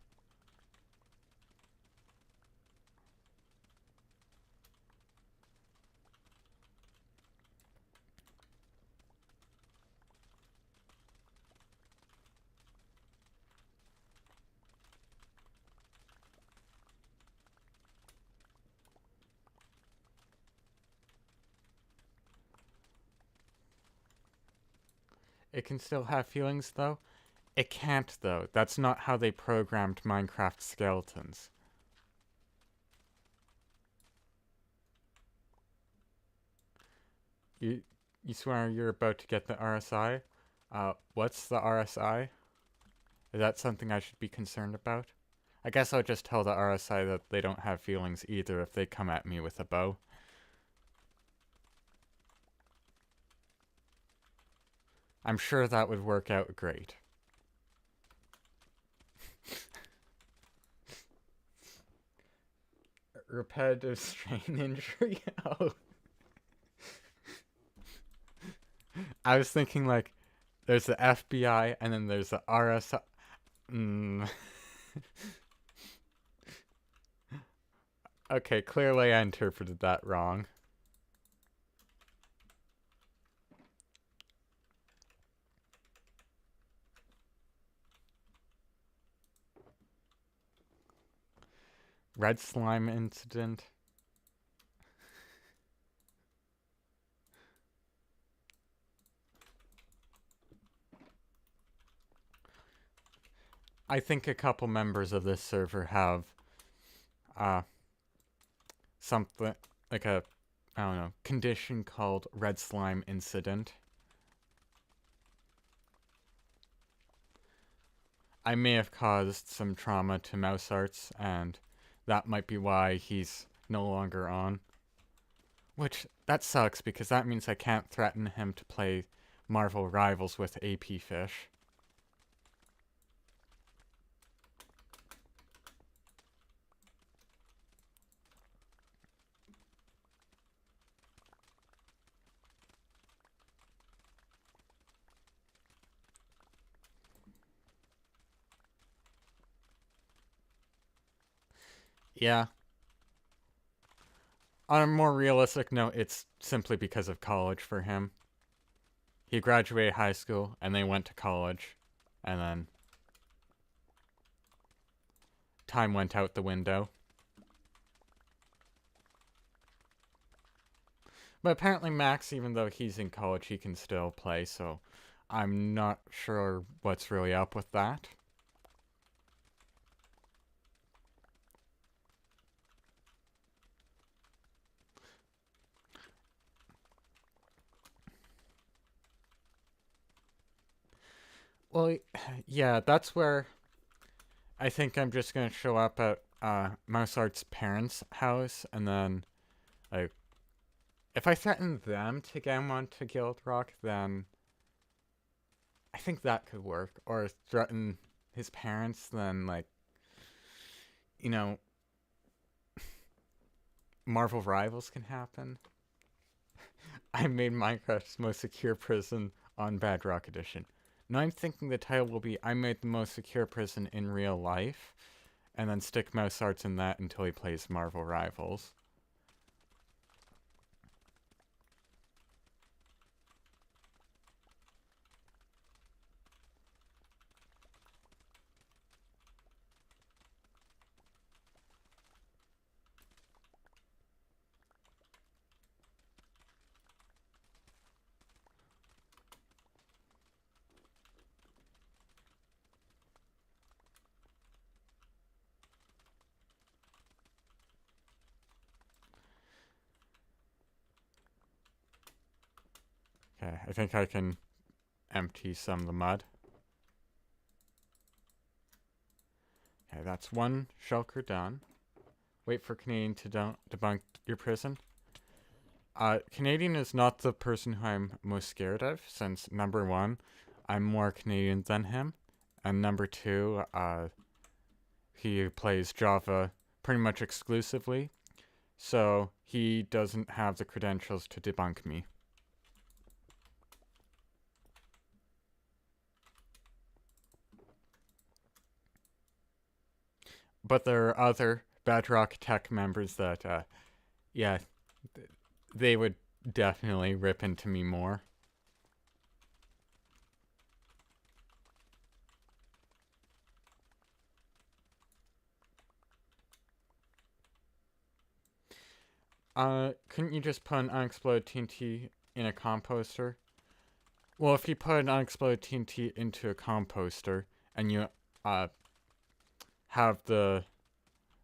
It can still have feelings, though? It can't, though. That's not how they programmed Minecraft skeletons. You swear you're about to get the RSI? What's the RSI? Is that something I should be concerned about? I guess I'll just tell the RSI that they don't have feelings either if they come at me with a bow. I'm sure that would work out great. Repetitive strain injury? Oh. I was thinking, like, there's the FBI and then there's the RSI. Okay, clearly I interpreted that wrong. Red slime incident. I think a couple members of this server have something like a, I don't know, condition called red slime incident. I may have caused some trauma to Mouse Arts, and that might be why he's no longer on. Which, that sucks, because that means I can't threaten him to play Marvel Rivals with AP Fish. Yeah. On a more realistic note, it's simply because of college for him. He graduated high school, and they went to college, and then time went out the window. But apparently Max, even though he's in college, he can still play, so I'm not sure what's really up with that. Well, yeah, that's where I think I'm just gonna show up at Mouse Art's parents' house, and then, like, if I threaten them to get him onto Guild Rock, then I think that could work. Or threaten his parents, then, like, you know, Marvel Rivals can happen. I made Minecraft's most secure prison on Bedrock Edition. Now I'm thinking the title will be I made the most secure prison in real life, and then stick Mouse Arts in that until he plays Marvel Rivals. Okay, I think I can empty some of the mud. Okay, that's one shulker done. Wait for Canadian to debunk your prison. Canadian is not the person who I'm most scared of, since number one, I'm more Canadian than him, and number two, he plays Java pretty much exclusively, so he doesn't have the credentials to debunk me. But there are other Bedrock Tech members that, yeah, they would definitely rip into me more. Couldn't you just put an unexploded TNT in a composter? Well, if you put an unexploded TNT into a composter and you, have the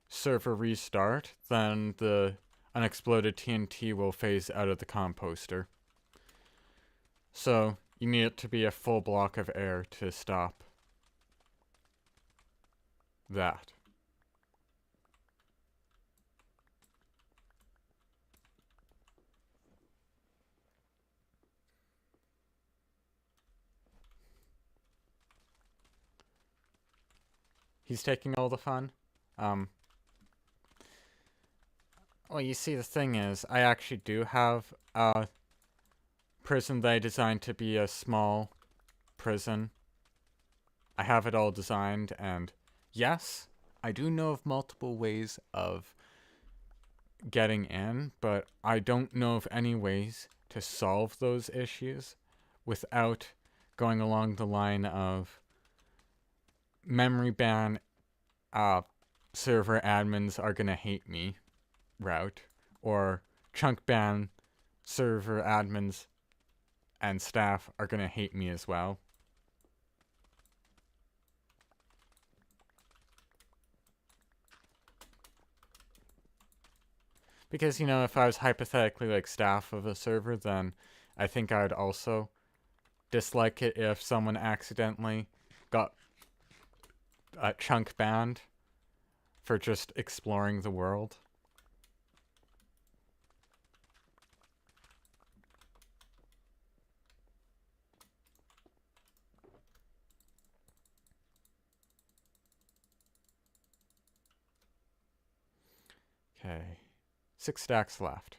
server restart, then the unexploded TNT will phase out of the composter. So, you need it to be a full block of air to stop that. He's taking all the fun. Well, you see, the thing is, I actually do have a prison that I designed to be a small prison. I have it all designed, and yes, I do know of multiple ways of getting in, but I don't know of any ways to solve those issues without going along the line of memory ban, server admins are gonna hate me route, or chunk ban, server admins and staff are gonna hate me as well. Because, you know, if I was hypothetically like staff of a server, then I think I would also dislike it if someone accidentally got chunk banned for just exploring the world. Okay. 6 stacks left.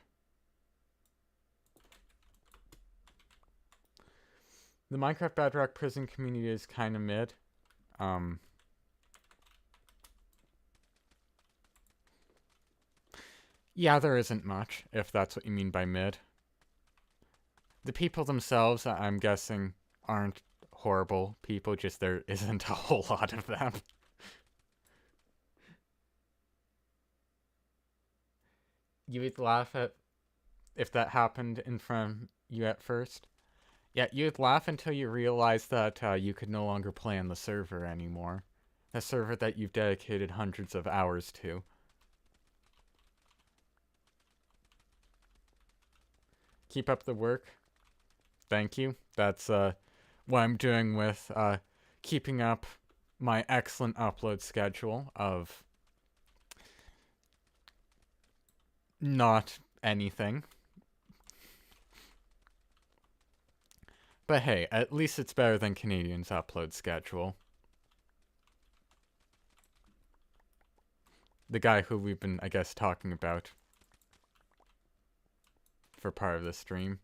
The Minecraft Bedrock prison community is kind of mid. Yeah, there isn't much, if that's what you mean by mid. The people themselves, I'm guessing, aren't horrible people, just there isn't a whole lot of them. You would laugh at if that happened in front of you at first. Yeah, you'd laugh until you realize that you could no longer play on the server anymore. The server that you've dedicated hundreds of hours to. Keep up the work. Thank you. That's what I'm doing with keeping up my excellent upload schedule of not anything. But hey, at least it's better than Canadian's upload schedule. The guy who we've been, I guess, talking about for part of the stream.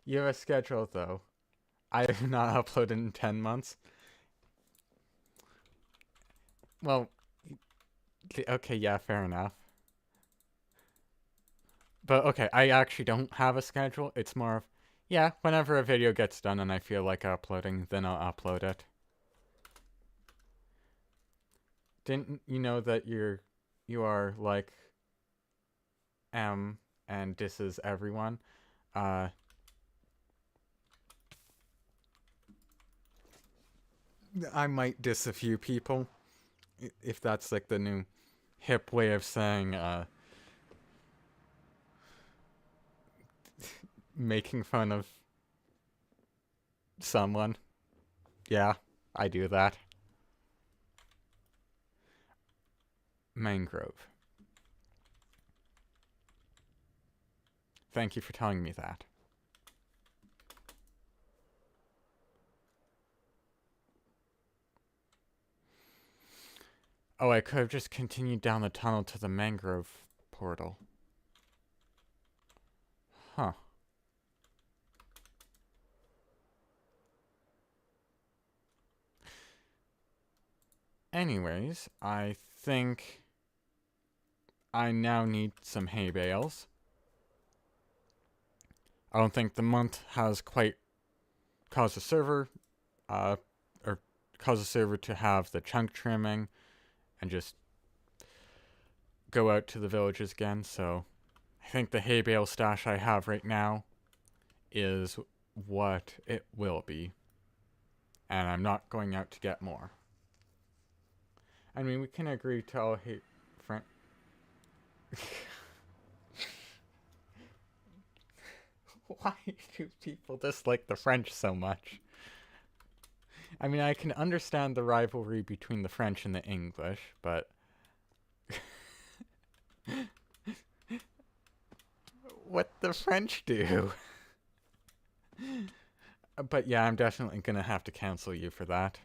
You have a schedule, though. I have not uploaded in 10 months. Well, okay, yeah, fair enough. But okay, I actually don't have a schedule. It's more of, yeah, whenever a video gets done and I feel like uploading, then I'll upload it. Didn't you know that you are like M and disses everyone? I might diss a few people if that's like the new hip way of saying making fun of someone. Yeah, I do that. Mangrove. Thank you for telling me that. Oh, I could have just continued down the tunnel to the mangrove portal. Huh. Anyways, I think I now need some hay bales. I don't think the month has quite caused the server, or caused the server to have the chunk trimming and just go out to the villages again, so I think the hay bale stash I have right now is what it will be. And I'm not going out to get more. I mean, we can agree to all hate Frank. Why do people dislike the French so much? I mean, I can understand the rivalry between the French and the English, but what the French do? But yeah, I'm definitely gonna have to cancel you for that.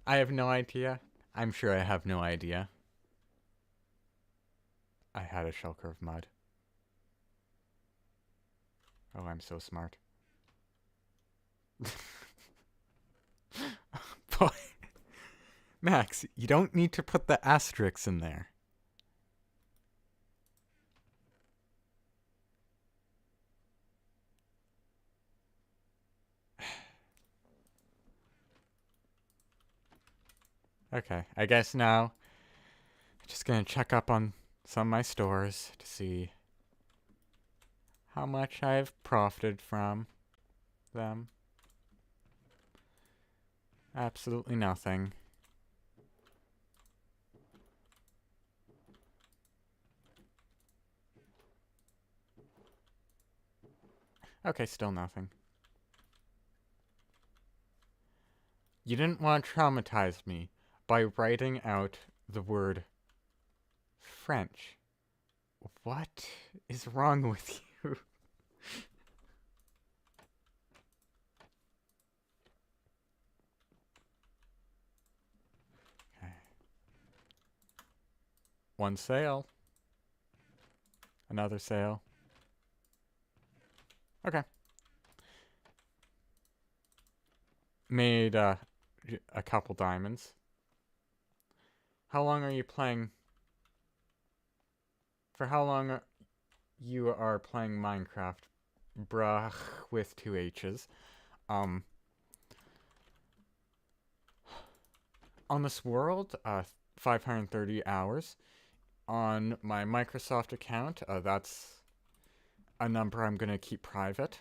I have no idea. I'm sure I have no idea. I had a shulker of mud. Oh, I'm so smart. Boy, Max, you don't need to put the asterisks in there. Okay, I guess now I'm just gonna check up on some of my stores to see how much I've profited from them. Absolutely nothing. Okay, still nothing. You didn't want to traumatize me by writing out the word French. What is wrong with you? Okay. One sale. Another sale. Okay. Made a couple diamonds. How long are you playing? For how long you are playing Minecraft? Bruh, with two H's. On this world, 530 hours. On my Microsoft account, that's a number I'm gonna keep private.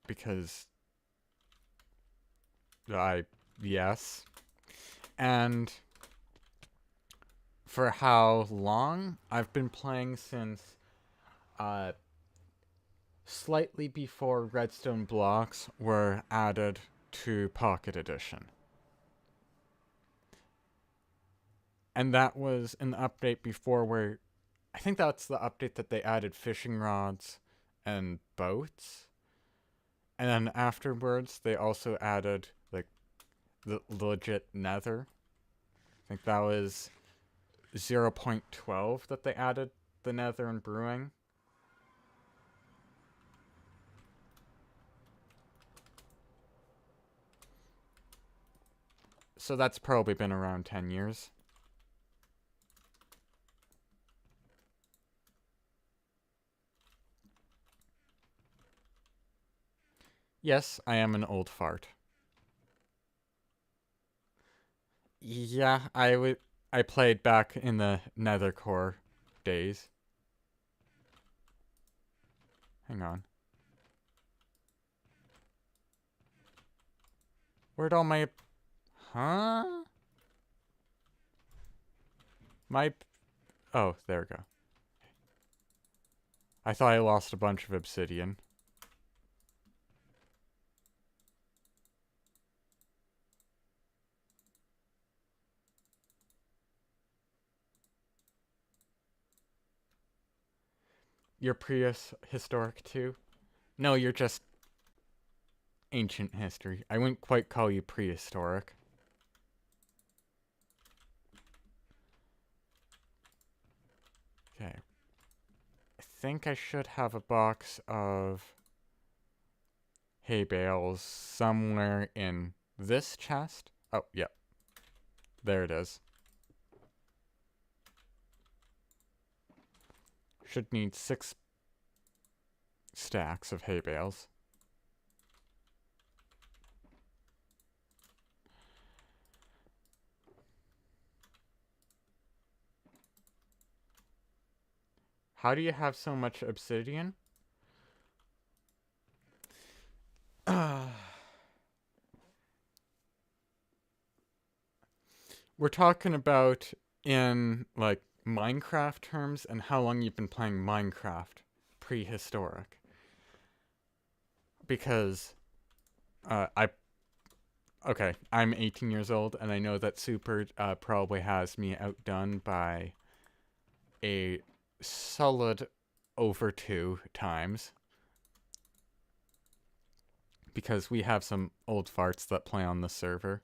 Because yes. And for how long? I've been playing since slightly before redstone blocks were added to Pocket Edition. And that was an update before where I think that's the update that they added fishing rods and boats. And then afterwards they also added like the legit nether. I think that was 0.12 that they added the nether and brewing. So that's probably been around 10 years. Yes, I am an old fart. Yeah, I played back in the Nethercore days. Hang on. Where'd all my... Huh? My... Oh, there we go. I thought I lost a bunch of obsidian. You're prehistoric too? No, you're just ancient history. I wouldn't quite call you prehistoric. Okay. I think I should have a box of hay bales somewhere in this chest. Oh, yep. There it is. Should need 6 stacks of hay bales. How do you have so much obsidian? We're talking about in like Minecraft terms and how long you've been playing Minecraft prehistoric. Because I'm 18 years old and I know that Super probably has me outdone by a solid over 2 times. Because we have some old farts that play on the server.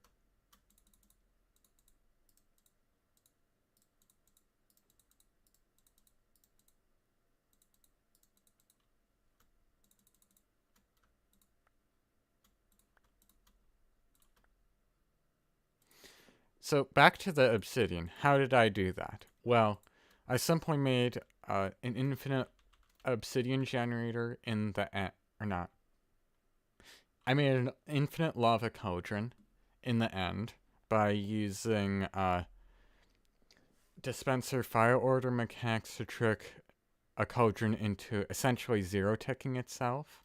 So back to the obsidian. How did I do that? Well, I simply made an infinite obsidian generator in the or not. I made an infinite lava cauldron in the end by using dispenser fire order mechanics to trick a cauldron into essentially zero ticking itself.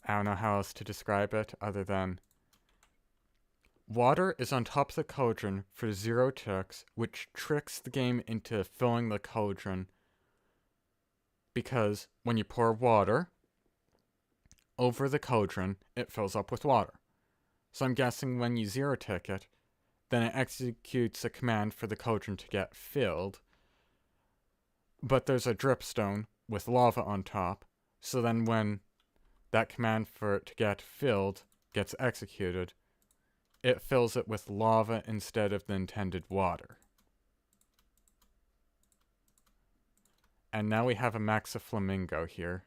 I don't know how else to describe it other than water is on top of the cauldron for 0 ticks, which tricks the game into filling the cauldron because when you pour water over the cauldron, it fills up with water. So I'm guessing when you 0 tick it, then it executes a command for the cauldron to get filled, but there's a dripstone with lava on top, so then when that command for it to get filled gets executed, it fills it with lava instead of the intended water. And now we have a Maxa Flamingo here.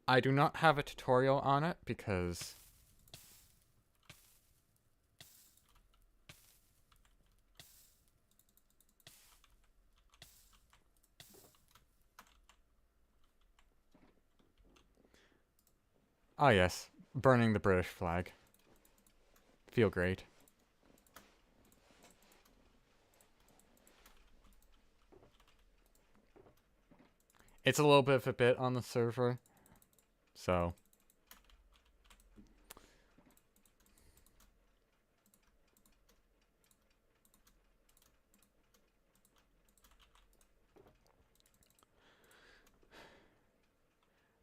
I do not have a tutorial on it because ah yes, burning the British flag. Feel great. It's a little bit of a bit on the server, so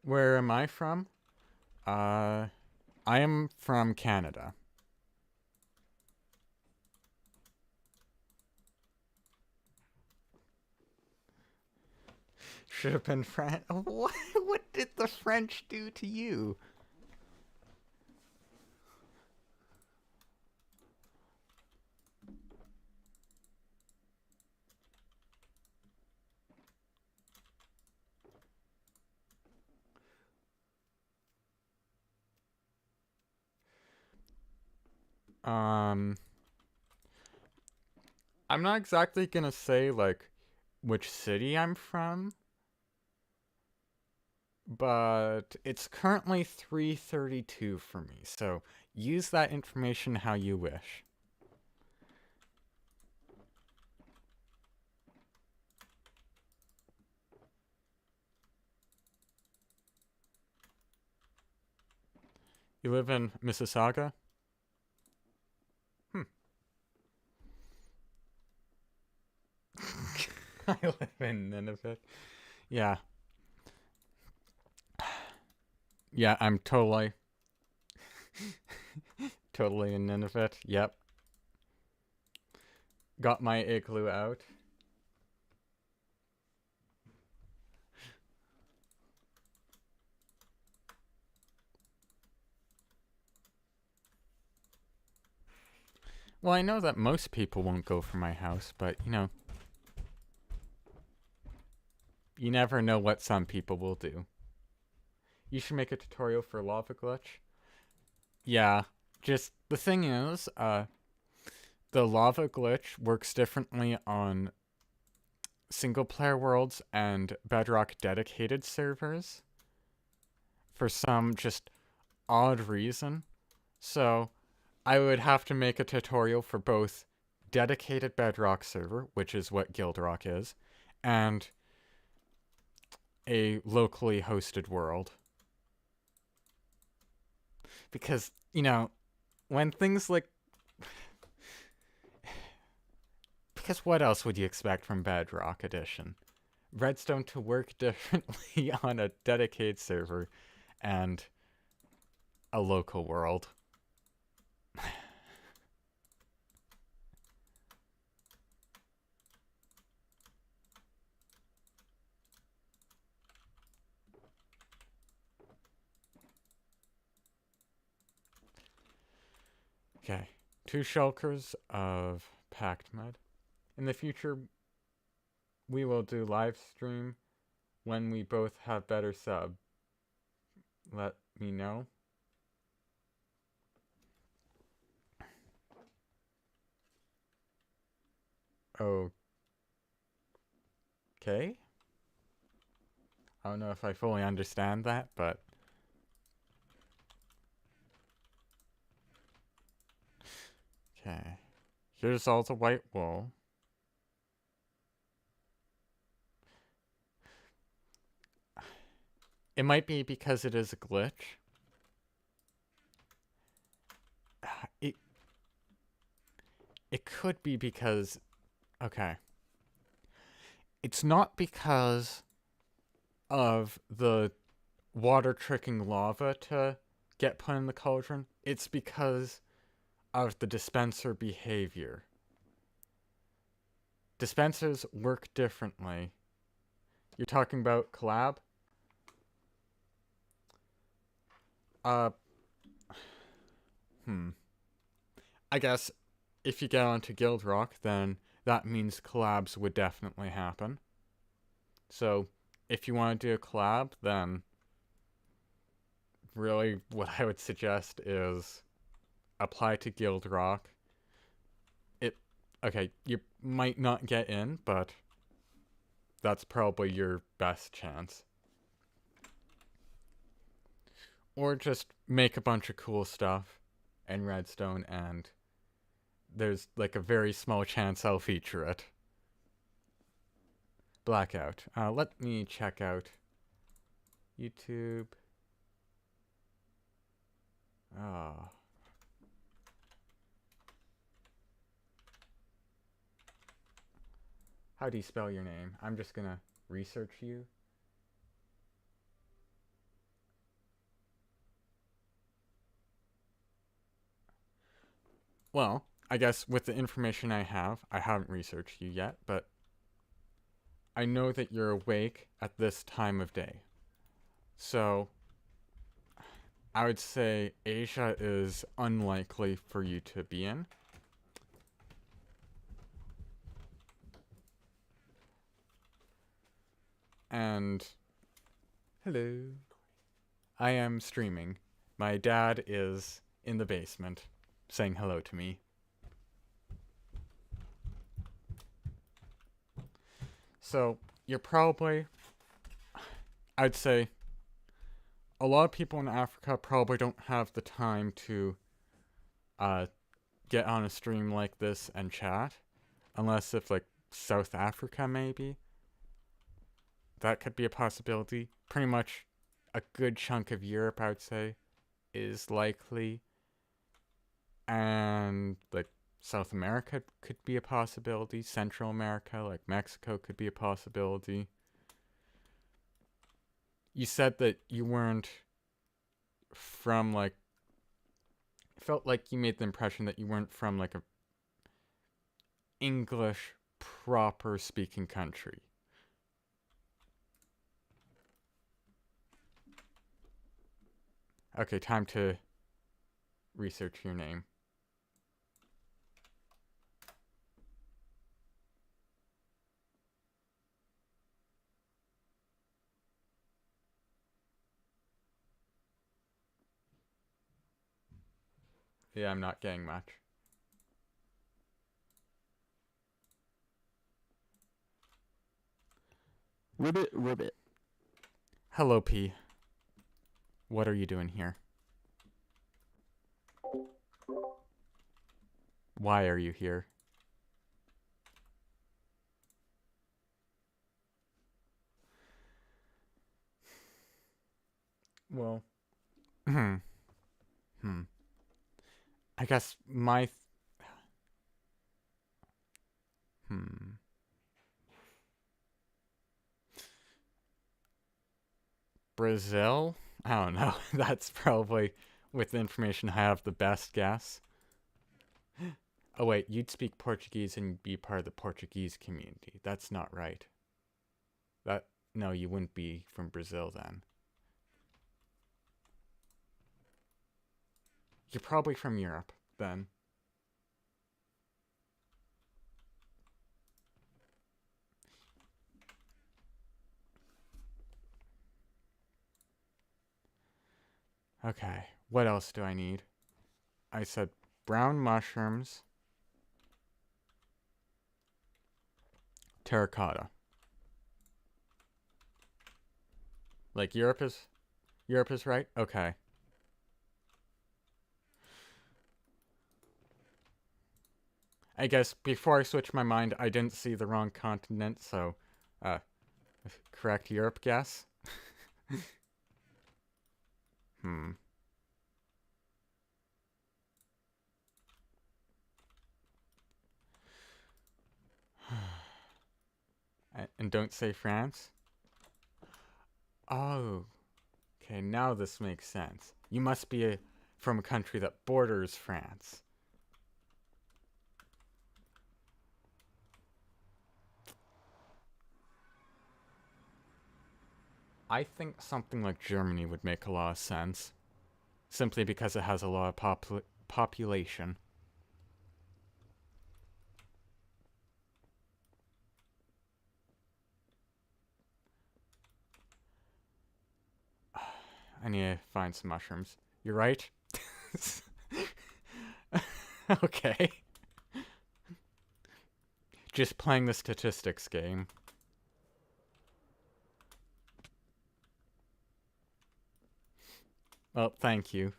where am I from? I am from Canada. Should have been French. What did the French do to you? I'm not exactly gonna say, like, which city I'm from, but it's currently 3:32 for me, so use that information how you wish. You live in Mississauga? I live in Nineveh. Yeah. Yeah, I'm totally in Nineveh. Yep. Got my igloo out. Well, I know that most people won't go for my house, but, you know, you never know what some people will do. You should make a tutorial for lava glitch. Yeah, just the thing is, the lava glitch works differently on single player worlds and Bedrock dedicated servers for some just odd reason. So I would have to make a tutorial for both dedicated Bedrock server, which is what Guildrock is, and a locally hosted world. Because, you know, when things like... Because what else would you expect from Bedrock Edition? Redstone to work differently on a dedicated server and a local world. Okay, 2 shulkers of packed mud. In the future, we will do live stream when we both have better sub. Let me know. Okay. I don't know if I fully understand that, but okay. Here's all the white wool. It might be because it is a glitch. It could be because... Okay. It's not because of the water tricking lava to get put in the cauldron. It's because of the dispenser behavior. Dispensers work differently. You're talking about collab? I guess if you get onto Guild Rock, then that means collabs would definitely happen. So if you want to do a collab, then really what I would suggest is apply to Guild Rock. Okay, you might not get in, but that's probably your best chance. Or just make a bunch of cool stuff in Redstone, and there's like a very small chance I'll feature it. Blackout. Let me check out YouTube. Oh. How do you spell your name? I'm just gonna research you. Well, I guess with the information I haven't researched you yet, but I know that you're awake at this time of day. So I would say Asia is unlikely for you to be in. And hello. I am streaming. My dad is in the basement saying hello to me. So you're probably, I'd say, a lot of people in Africa probably don't have the time to get on a stream like this and chat, unless if like South Africa maybe. That could be a possibility. Pretty much a good chunk of Europe, I would say, is likely. And like South America could be a possibility. Central America, like Mexico, could be a possibility. You said that you weren't from like... felt like you made the impression that you weren't from like a English proper speaking country. Okay, time to research your name. Yeah, I'm not getting much. Ribbit. Hello, P. What are you doing here? Why are you here? Well, I guess my... Brazil? I don't know. That's probably, with the information I have, the best guess. Oh wait, you'd speak Portuguese and be part of the Portuguese community. That's not right. No, you wouldn't be from Brazil then. You're probably from Europe then. Okay, what else do I need? I said brown mushrooms, terracotta. Like Europe is right? Okay. I guess before I switched my mind, I didn't see the wrong continent, so uh correct Europe guess. Hmm. And don't say France? Oh, okay, now this makes sense. You must be from a country that borders France. I think something like Germany would make a lot of sense, simply because it has a lot of population. I need to find some mushrooms. You're right? Okay. Just playing the statistics game. Well, thank you.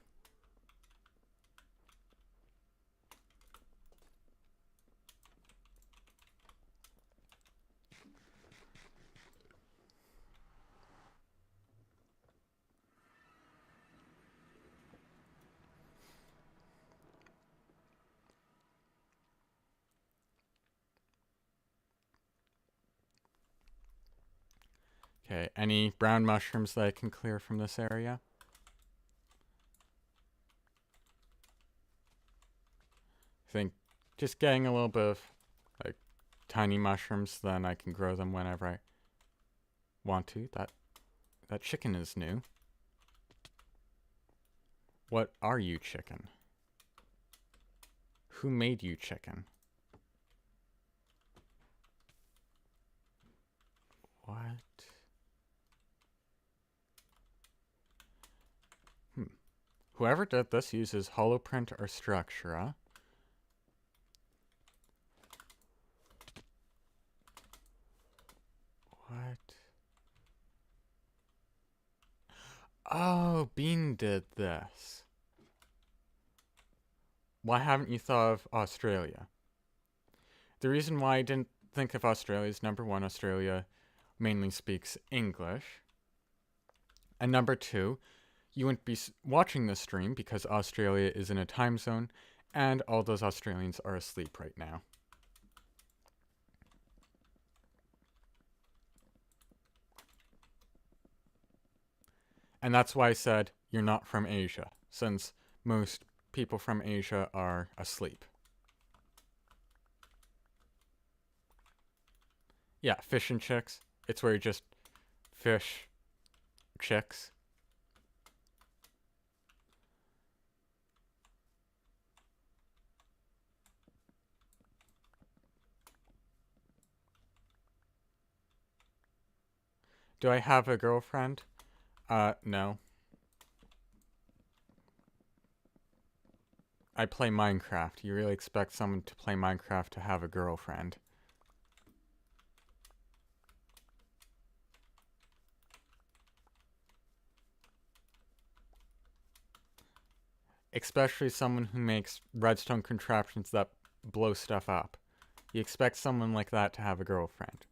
Okay, any brown mushrooms that I can clear from this area? I think just getting a little bit of like tiny mushrooms, then I can grow them whenever I want to. That chicken is new. What are you, chicken? Who made you, chicken? What? Hmm. Whoever did this uses holoprint or Structura. What? Oh, Bean did this. Why haven't you thought of Australia? The reason why I didn't think of Australia is number one, Australia mainly speaks English. And number two, you wouldn't be watching this stream because Australia is in a time zone and all those Australians are asleep right now. And that's why I said you're not from Asia, since most people from Asia are asleep. Yeah, fish and chicks. It's where you just fish chicks. Do I have a girlfriend? No. I play Minecraft. You really expect someone to play Minecraft to have a girlfriend? Especially someone who makes redstone contraptions that blow stuff up. You expect someone like that to have a girlfriend.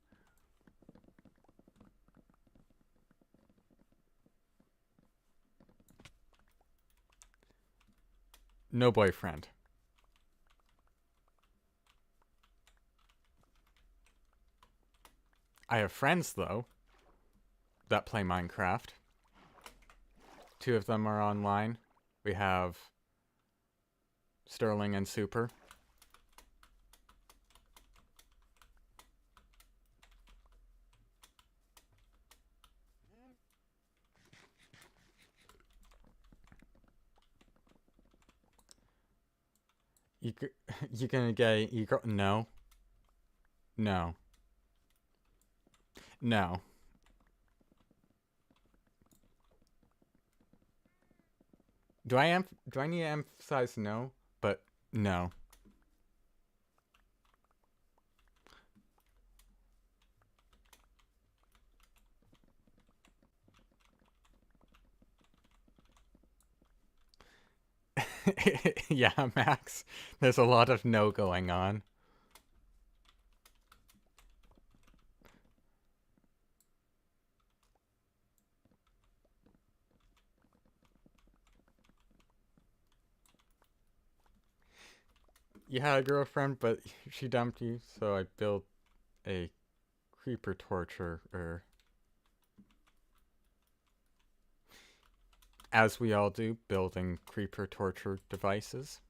No boyfriend. I have friends, though, that play Minecraft. Two of them are online. We have Sterling and Super. You gonna get you girl? No. No. No. do I need to emphasize no? But no. Yeah, Max. There's a lot of no going on. You had a girlfriend, but she dumped you, so I built a creeper torture, as we all do, building creeper torture devices.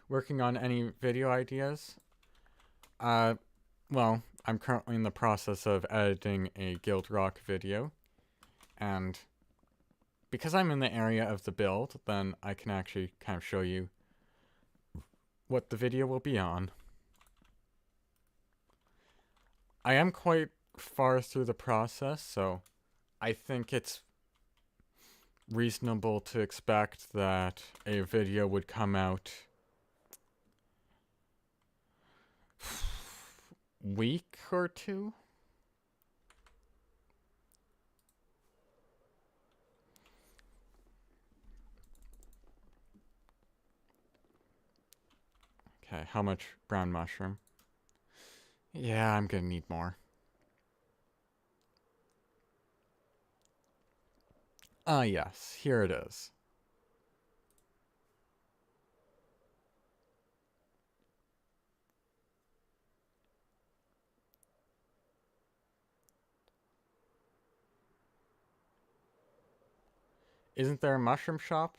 Working on any video ideas? Well, I'm currently in the process of editing a Guild Rock video, and because I'm in the area of the build, then I can actually kind of show you what the video will be on. I am quite far through the process, so I think it's reasonable to expect that a video would come out week or two. Okay, how much brown mushroom? Yeah, I'm gonna need more. Ah, yes, here it is. Isn't there a mushroom shop?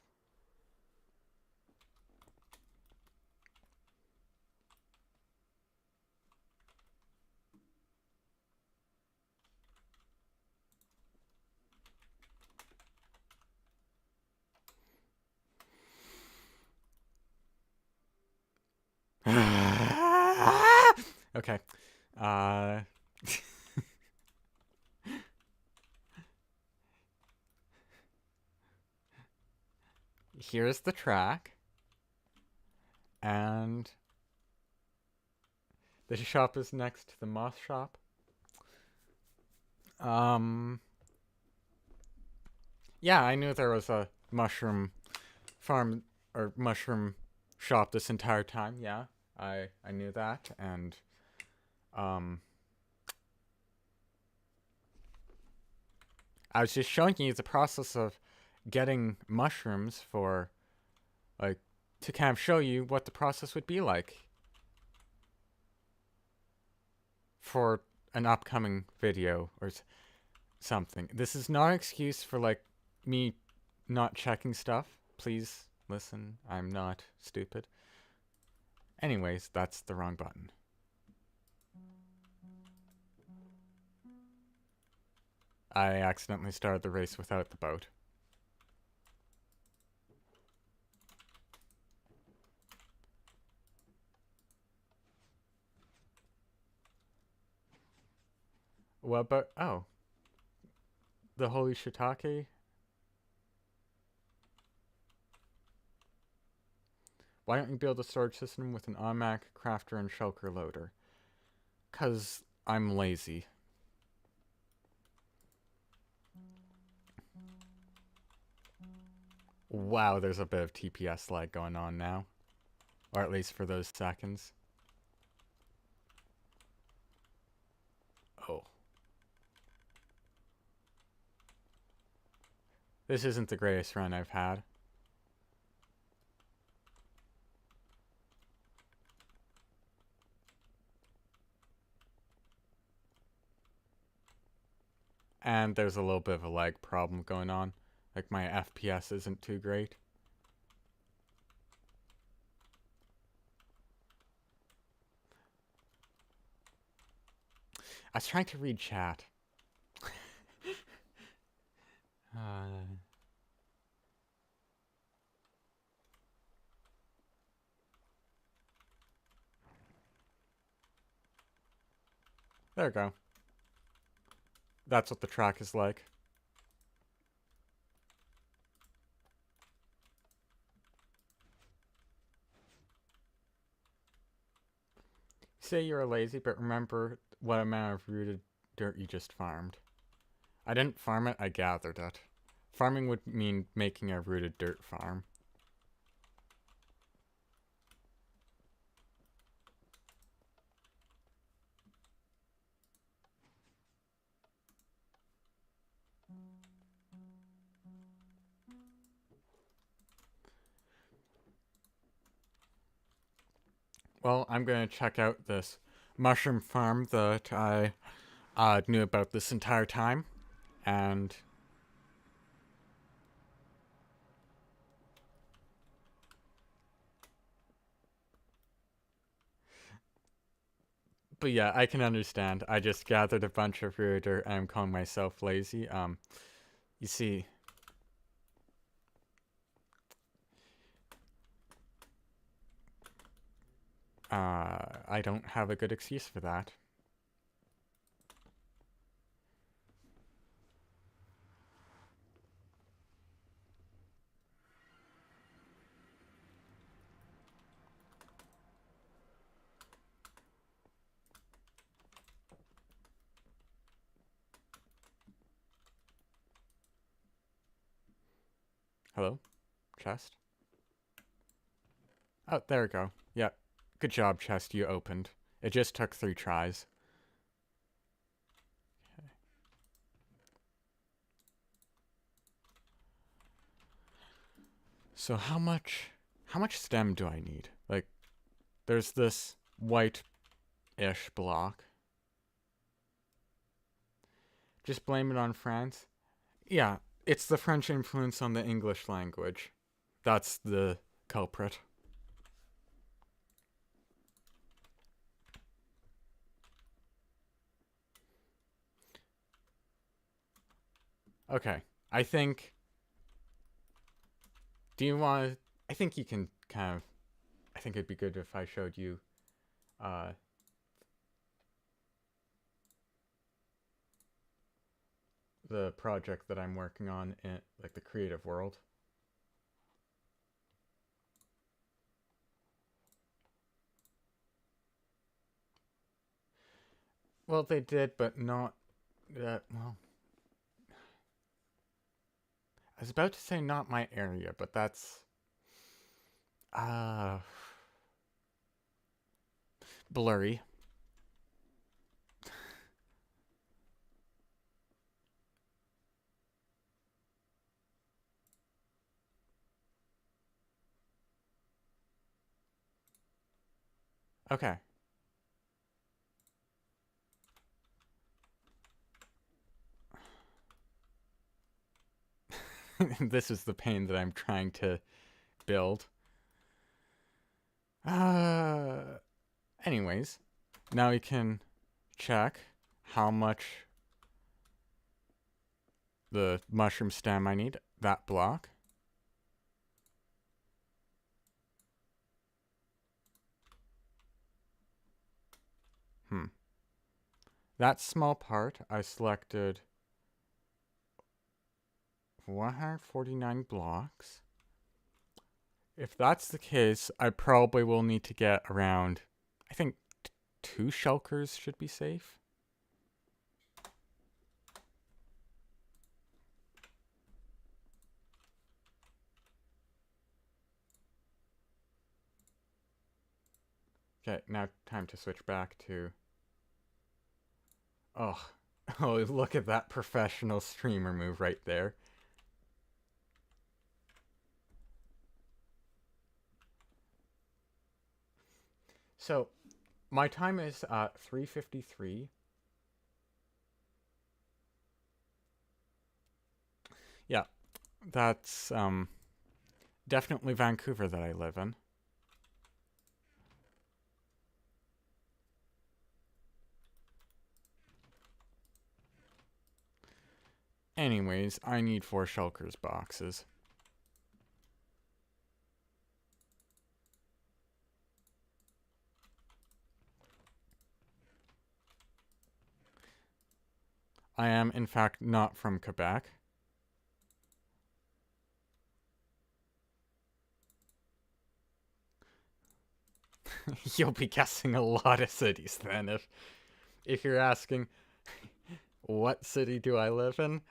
Okay. Uh. Here's the track. And the shop is next to the moth shop. Yeah, I knew there was a mushroom farm or mushroom shop this entire time. Yeah, I knew that, and I was just showing you the process of getting mushrooms for, like, to kind of show you what the process would be like for an upcoming video or something. This is not an excuse for, like, me not checking stuff. Please listen, I'm not stupid. Anyways, that's the wrong button. I accidentally started the race without the boat. What about, oh, the holy shiitake? Why don't you build a storage system with an automatic crafter and shulker loader? 'Cause I'm lazy. Wow, there's a bit of TPS lag going on now. Or at least for those seconds. Oh. This isn't the greatest run I've had. And there's a little bit of a lag problem going on. Like, my FPS isn't too great. I was trying to read chat. There we go. That's what the track is like. say you're lazy, but remember what amount of rooted dirt you just farmed. I didn't farm it, I gathered it. Farming would mean making a rooted dirt farm. Well, I'm going to check out this mushroom farm that I knew about this entire time. And but yeah, I can understand. I just gathered a bunch of rooter and I'm calling myself lazy. You see, I don't have a good excuse for that. Hello? Chest? Oh, there we go. Yeah. Good job, chest, you opened. It just took 3 tries. Okay. So how much stem do I need? Like, there's this white-ish block. Just blame it on France? Yeah, it's the French influence on the English language. That's the culprit. Okay, I think... Do you want to... I think you can kind of... I think it'd be good if I showed you... the project that I'm working on in, like, the creative world. Well, they did, but not that... Well... I was about to say not my area, but that's... blurry. Okay. This is the pain that I'm trying to build. Anyways, now we can check how much the mushroom stem I need. That block. That small part, I selected 149 blocks. If that's the case, I probably will need to get around, I think 2 shulkers should be safe. Okay, now time to switch back to... Oh, look at that professional streamer move right there. So, my time is 3:53. Yeah, that's definitely Vancouver that I live in. Anyways, I need 4 shulkers boxes. I am, in fact, not from Quebec. You'll be guessing a lot of cities then if you're asking what city do I live in?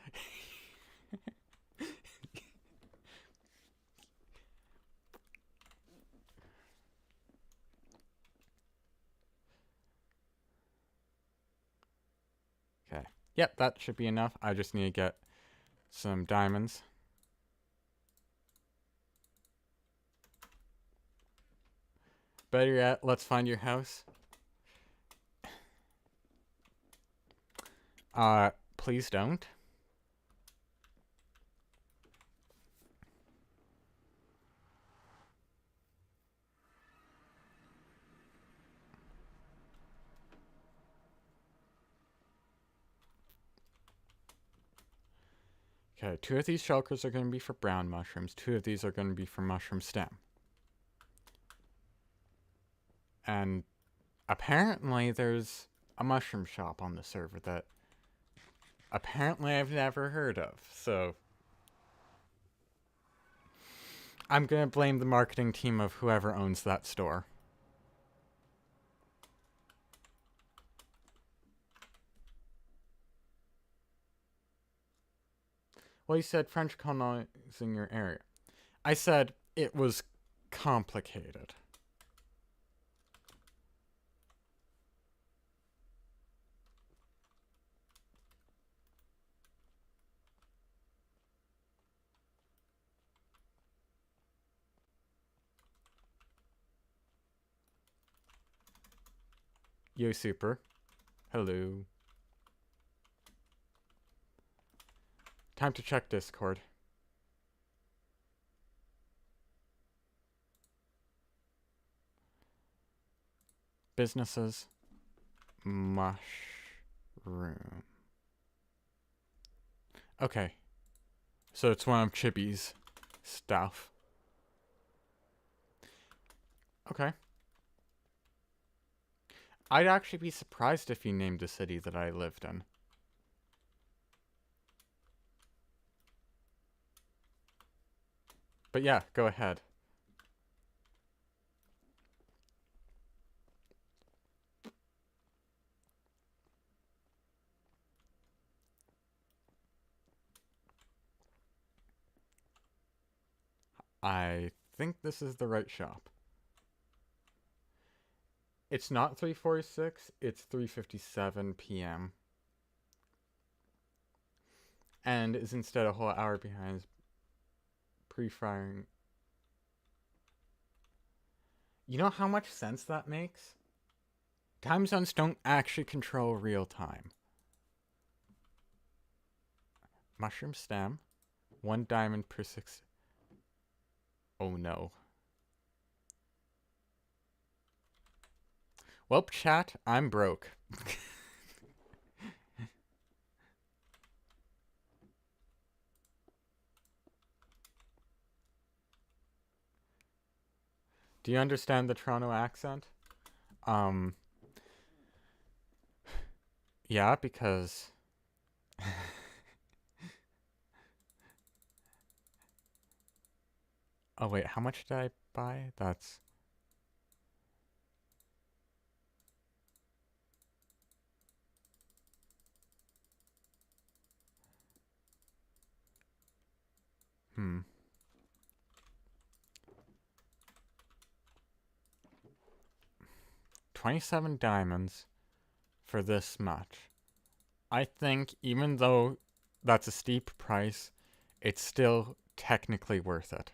Okay. Yep, that should be enough. I just need to get some diamonds. Better yet, let's find your house. Please don't. Okay, 2 of these shulkers are going to be for brown mushrooms. 2 of these are going to be for mushroom stem. And apparently there's a mushroom shop on the server that apparently I've never heard of. So I'm going to blame the marketing team of whoever owns that store. Well, you said French colonizing your area. I said it was complicated. Yo, super. Hello. Time to check Discord. Businesses. Mushroom. Okay. So it's one of Chibi's stuff. Okay. I'd actually be surprised if he named a city that I lived in. But yeah, go ahead. I think this is the right shop. It's not 3:46, it's 3:57 p.m. And is instead a whole hour behind pre-firing. You know how much sense that makes? Time zones don't actually control real time. Mushroom stem. 1 diamond per 6. Oh no. Well, chat, I'm broke. Do you understand the Toronto accent? Yeah, because... Oh wait, how much did I buy? That's... Hmm. $27 diamonds for this much. I think even though that's a steep price, it's still technically worth it.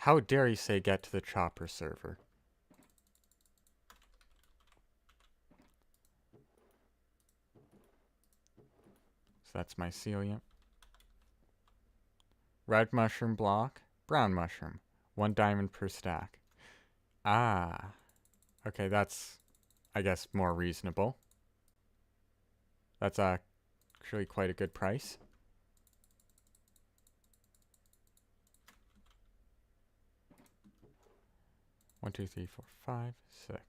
How dare you say get to the chopper server? So that's mycelium. Red mushroom block, brown mushroom. 1 diamond per stack. Ah. Okay, that's, I guess, more reasonable. That's actually quite a good price. One, two, three, four, five, 6.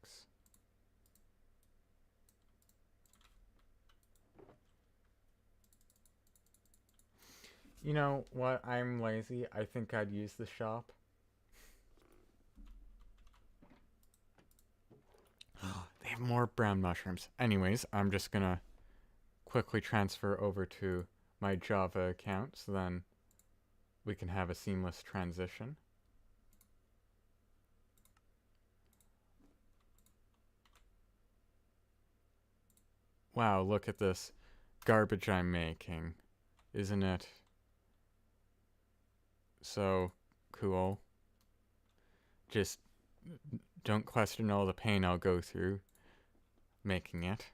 You know what? I'm lazy. I think I'd use the shop. They have more brown mushrooms. Anyways, I'm just gonna quickly transfer over to my Java account so then we can have a seamless transition. Wow, look at this garbage I'm making. Isn't it so cool? Just don't question all the pain I'll go through making it.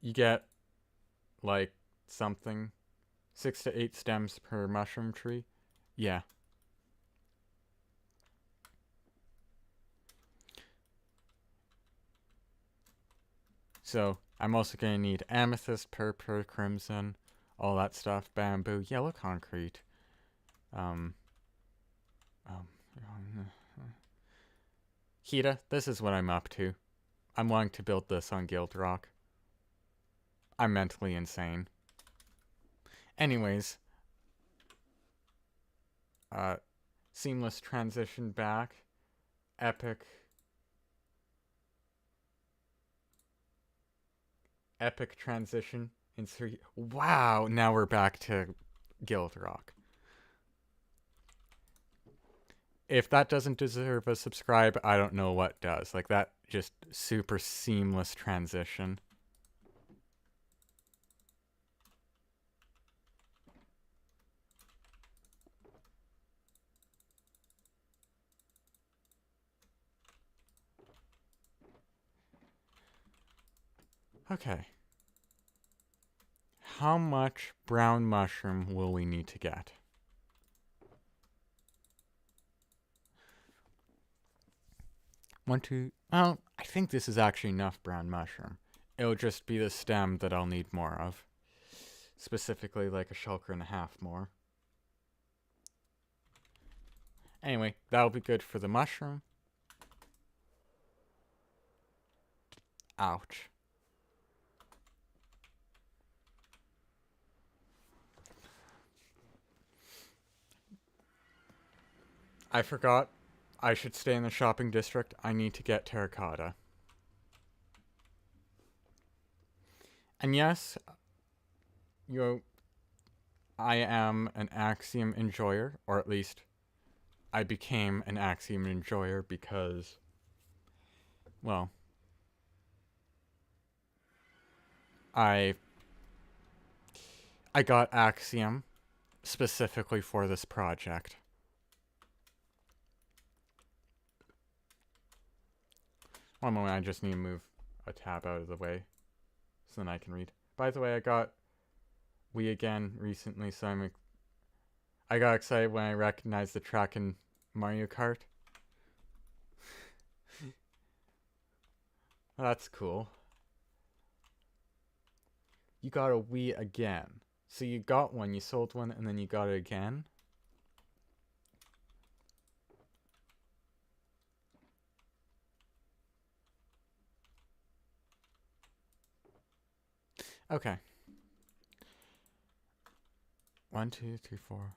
You get like something 6 to 8 stems per mushroom tree. Yeah. So I'm also going to need amethyst, purple, crimson, all that stuff, bamboo, yellow concrete. Um, Hita, this is what I'm up to. I'm wanting to build this on Guild Rock. I'm mentally insane. Anyways, seamless transition back. Epic transition in 3. Wow, now we're back to Guild Rock. If that doesn't deserve a subscribe, I don't know what does. Like, that just super seamless transition. Okay. How much brown mushroom will we need to get? One, two. Oh, I think this is actually enough brown mushroom. It'll just be the stem that I'll need more of. Specifically, like a shulker and a half more. Anyway, that'll be good for the mushroom. Ouch. I forgot. I should stay in the shopping district. I need to get terracotta. And yes, I am an Axiom enjoyer, or at least I became an Axiom enjoyer because, well, I got Axiom specifically for this project. One moment, I just need to move a tab out of the way so then I can read. By the way, I got Wii again recently, so I got excited when I recognized the track in Mario Kart. That's cool. You got a Wii again. So you got one, you sold one, and then you got it again? Okay. 1, 2, 3, 4.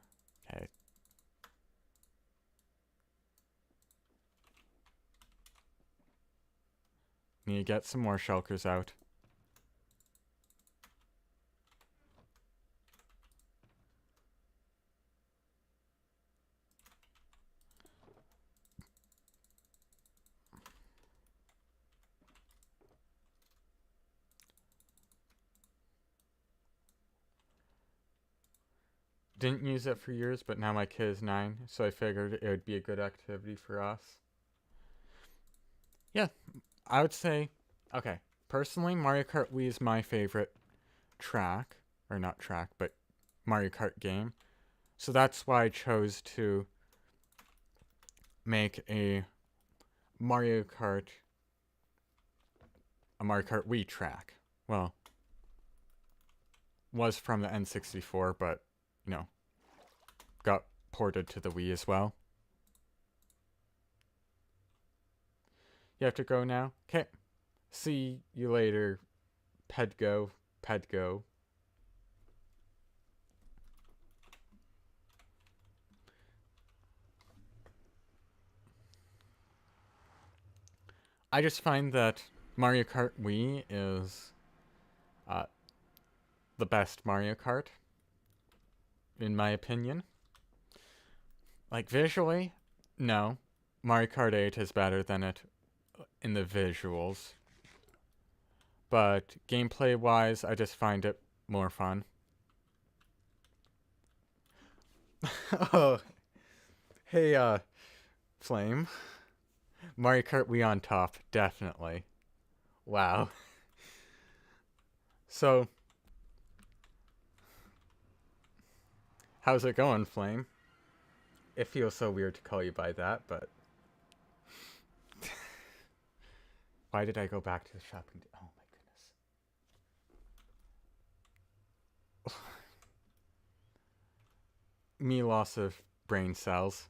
Okay. Need to get some more shulkers out. Didn't use it for years, but now my kid is 9, so I figured it would be a good activity for us. Yeah, I would say, okay, personally, Mario Kart Wii is my favorite track, or not track, but Mario Kart game. So that's why I chose to make a Mario Kart Wii track. Well, was from the N64, but, you know, got ported to the Wii as well. You have to go now? Okay. See you later, Pedgo. Pedgo. I just find that Mario Kart Wii is uh, the best Mario Kart, in my opinion. Like, visually, no. Mario Kart 8 is better than it in the visuals. But gameplay-wise, I just find it more fun. Oh, hey, Flame. Mario Kart Wii on top, definitely. Wow. So, how's it going, Flame? It feels so weird to call you by that, but... Why did I go back to the shopping? Oh my goodness. Me loss of brain cells.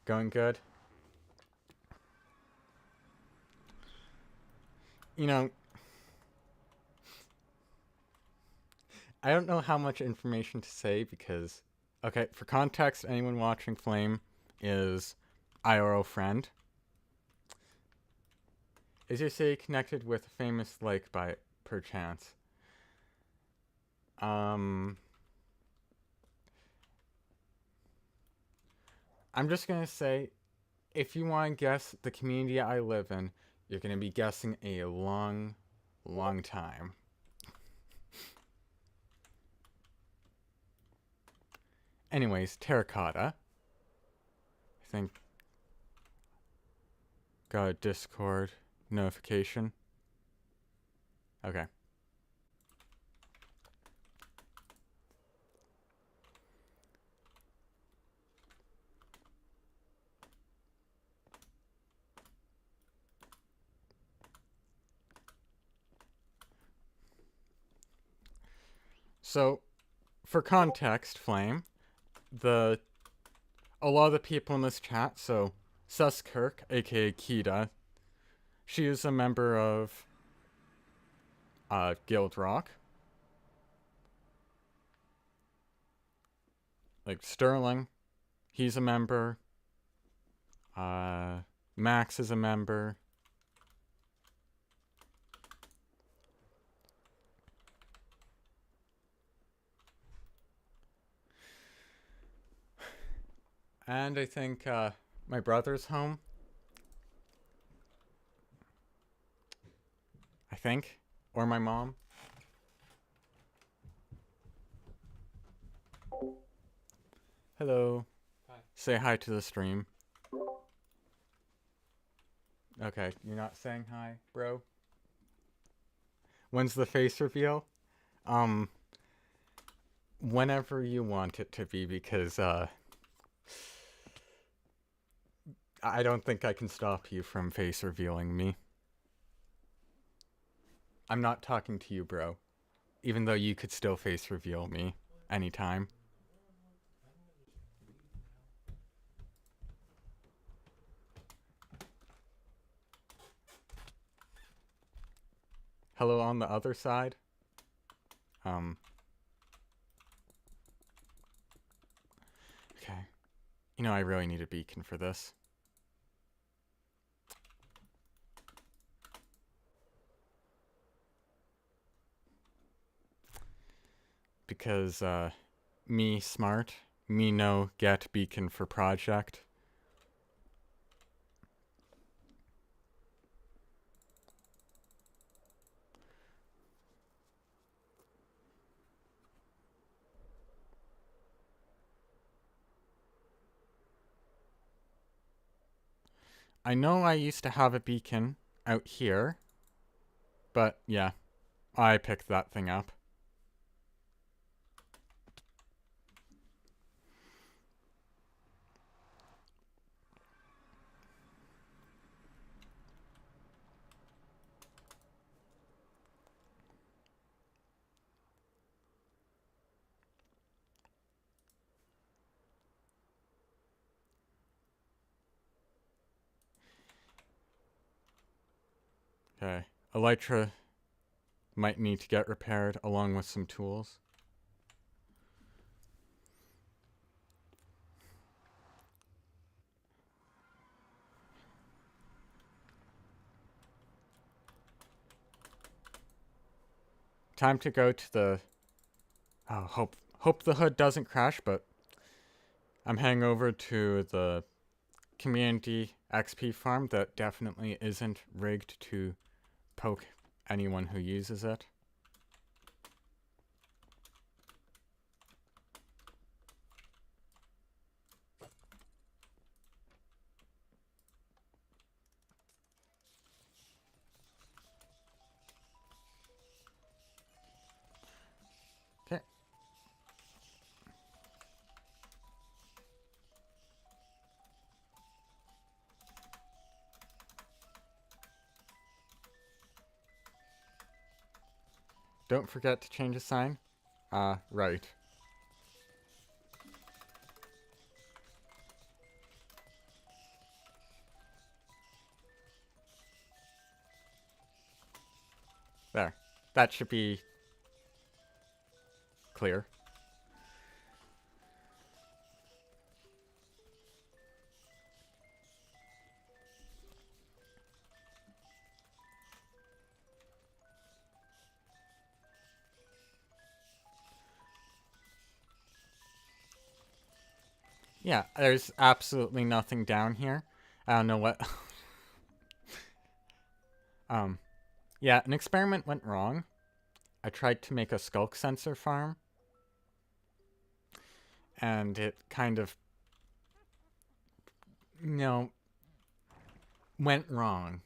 Going good? You know, I don't know how much information to say because, okay, for context, anyone watching Flame is IRL friend. Is your city connected with a famous lake by perchance? I'm just gonna say, if you want to guess the community I live in, you're gonna be guessing a long, long time. Anyways, terracotta. I think got a Discord notification. Okay. So, for context, Flame, a lot of the people in this chat, so Suskirk, aka Kita, she is a member of Guild Rock. Like Sterling, he's a member. Max is a member. And I think my brother's home. I think. Or my mom. Hello. Hi. Say hi to the stream. Okay, you're not saying hi, bro? When's the face reveal? Whenever you want it to be, because I don't think I can stop you from face revealing me. I'm not talking to you, bro. Even though you could still face reveal me anytime. Hello on the other side. Okay. You know, I really need a beacon for this. Because, me smart, me no get beacon for project. I know I used to have a beacon out here, but yeah, I picked that thing up. Okay. Elytra might need to get repaired along with some tools. Time to go to the... Oh, hope the hood doesn't crash, but I'm heading over to the community XP farm that definitely isn't rigged to poke anyone who uses it. Okay. Don't forget to change the sign. Right. There. That should be clear. Yeah, there's absolutely nothing down here. I don't know what... Yeah, an experiment went wrong. I tried to make a skulk sensor farm. And it kind of... went wrong.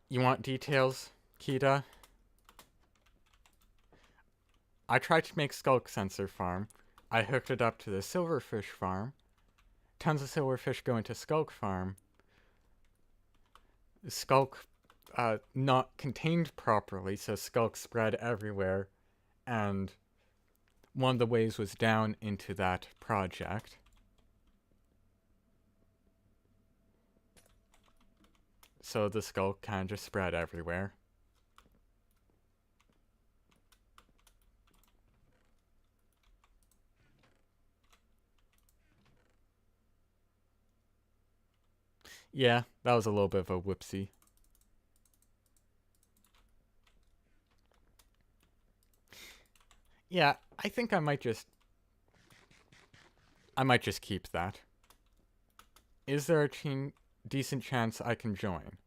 You want details, Kita? I tried to make skulk sensor farm. I hooked it up to the silverfish farm. Tons of silverfish go into skulk farm. Skulk not contained properly, so skulk spread everywhere. And one of the waves was down into that project. So the skulk kind of just spread everywhere. Yeah, that was a little bit of a whoopsie. Yeah, I think I might just keep that. Is there a decent chance I can join?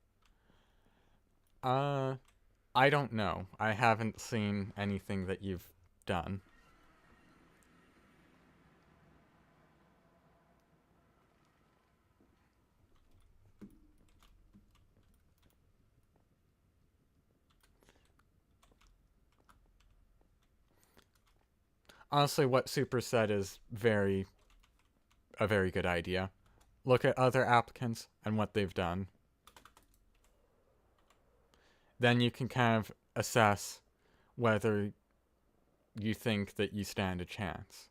I don't know. I haven't seen anything that you've done. Honestly, what Super said is a very good idea. Look at other applicants and what they've done. Then you can kind of assess whether you think that you stand a chance.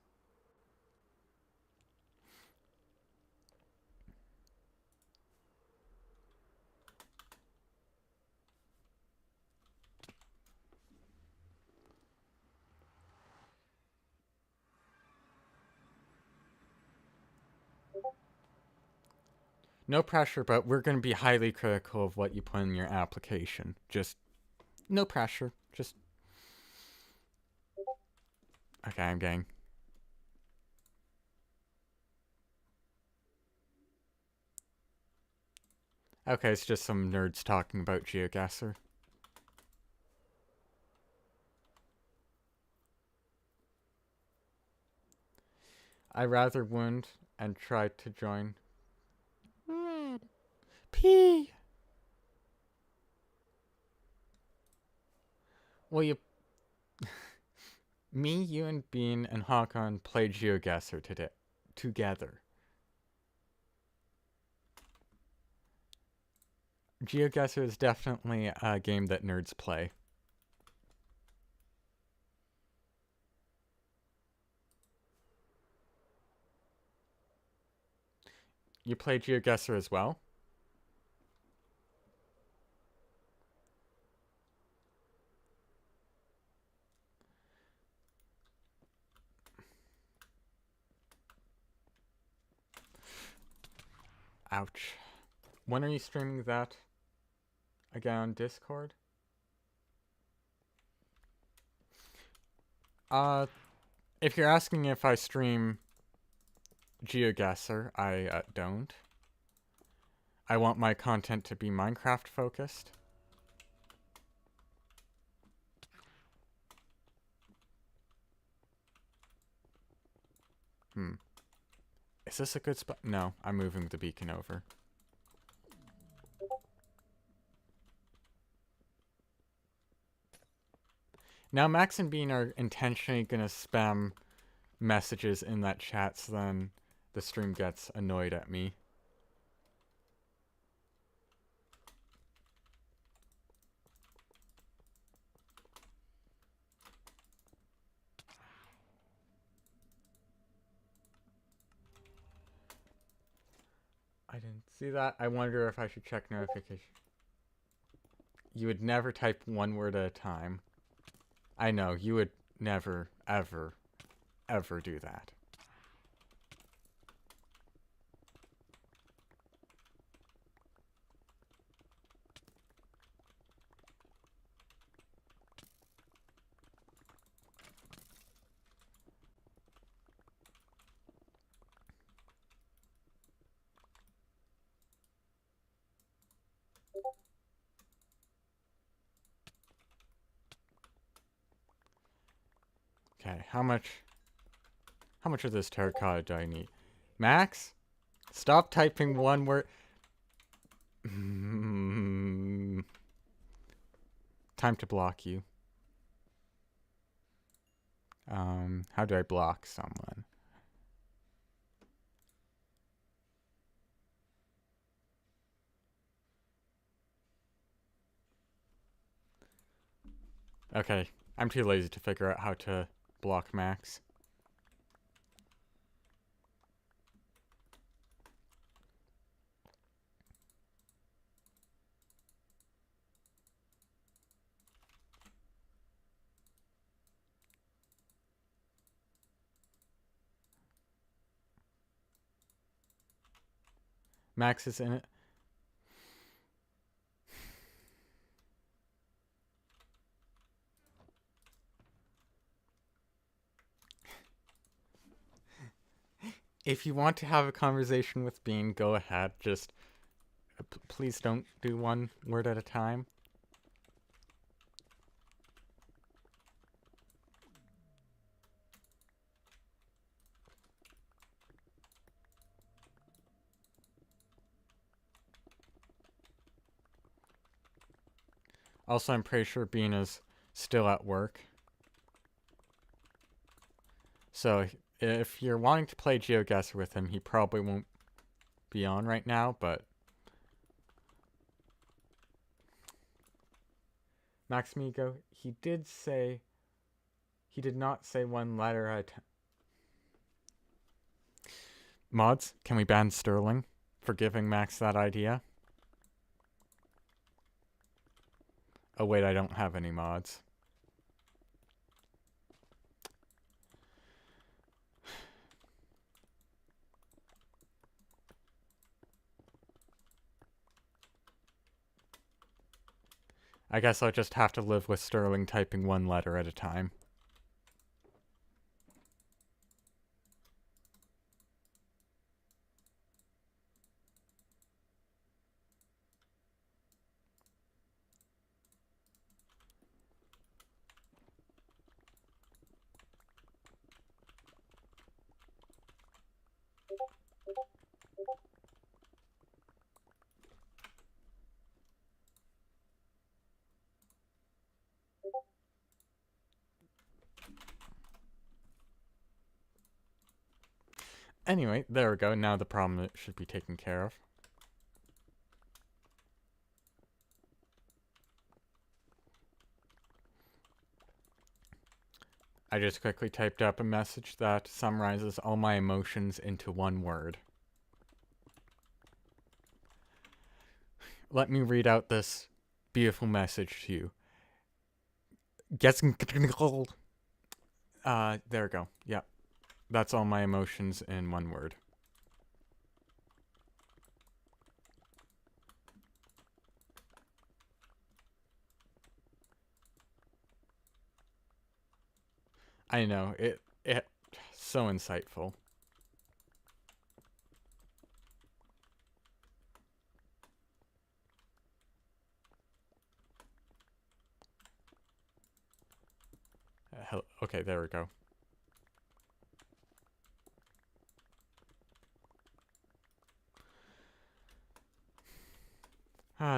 No pressure, but we're going to be highly critical of what you put in your application. Just no pressure. Just... Okay, I'm getting... Okay, it's just some nerds talking about GeoGuessr. I rather wound and tried to join. Red. P. Well, you... Me, you, and Bean and Hakon played GeoGuessr together. GeoGuessr is definitely a game that nerds play. You play GeoGuessr as well? Ouch. When are you streaming that again on Discord? If you're asking if I stream GeoGuessr, I don't. I want my content to be Minecraft focused. Is this a good spot? No, I'm moving the beacon over. Now Max and Bean are intentionally gonna spam messages in that chat so then the stream gets annoyed at me. I didn't see that. I wonder if I should check notification. You would never type one word at a time. I know, you would never, ever, ever do that. Okay, how much of this terracotta do I need? Max? Stop typing one word. Time to block you. How do I block someone? Okay, I'm too lazy to figure out how to block Max. Max is in it. If you want to have a conversation with Bean, go ahead. Just please don't do one word at a time. Also, I'm pretty sure Bean is still at work. So if you're wanting to play GeoGuessr with him, he probably won't be on right now, but Maximigo, he did not say one letter at a time. Mods, can we ban Sterling for giving Max that idea? Oh wait, I don't have any mods. I guess I'll just have to live with Sterling typing one letter at a time. Anyway, there we go. Now the problem should be taken care of. I just quickly typed up a message that summarizes all my emotions into one word. Let me read out this beautiful message to you. There we go. Yeah. That's all my emotions in one word. I know, it so insightful. Okay, there we go.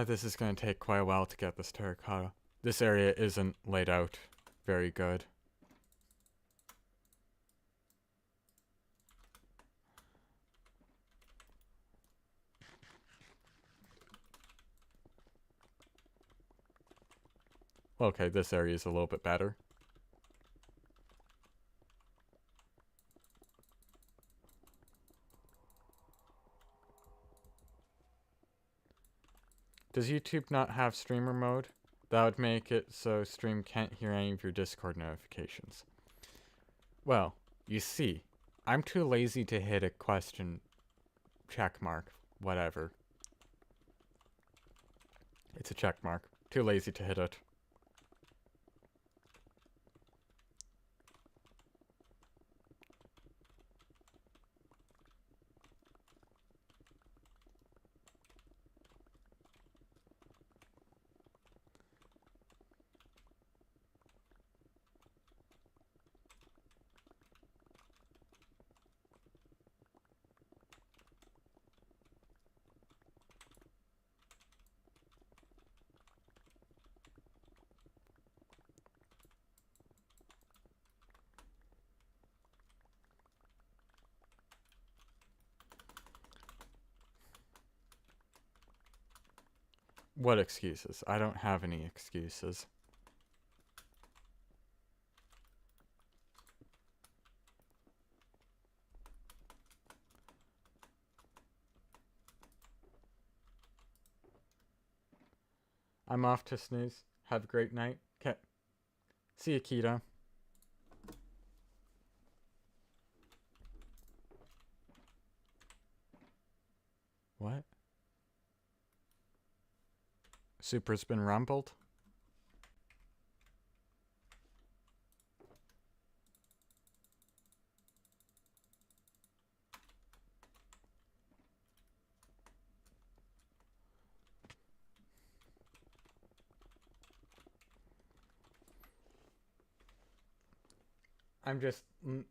This is going to take quite a while to get this terracotta. This area isn't laid out very good. Okay, this area is a little bit better. Does YouTube not have streamer mode? That would make it so stream can't hear any of your Discord notifications. Well, you see, I'm too lazy to hit a question check mark, whatever. It's a check mark. Too lazy to hit it. What excuses? I don't have any excuses. I'm off to snooze. Have a great night. Okay. See you, Kita. What? Super's been rumbled? I'm guessing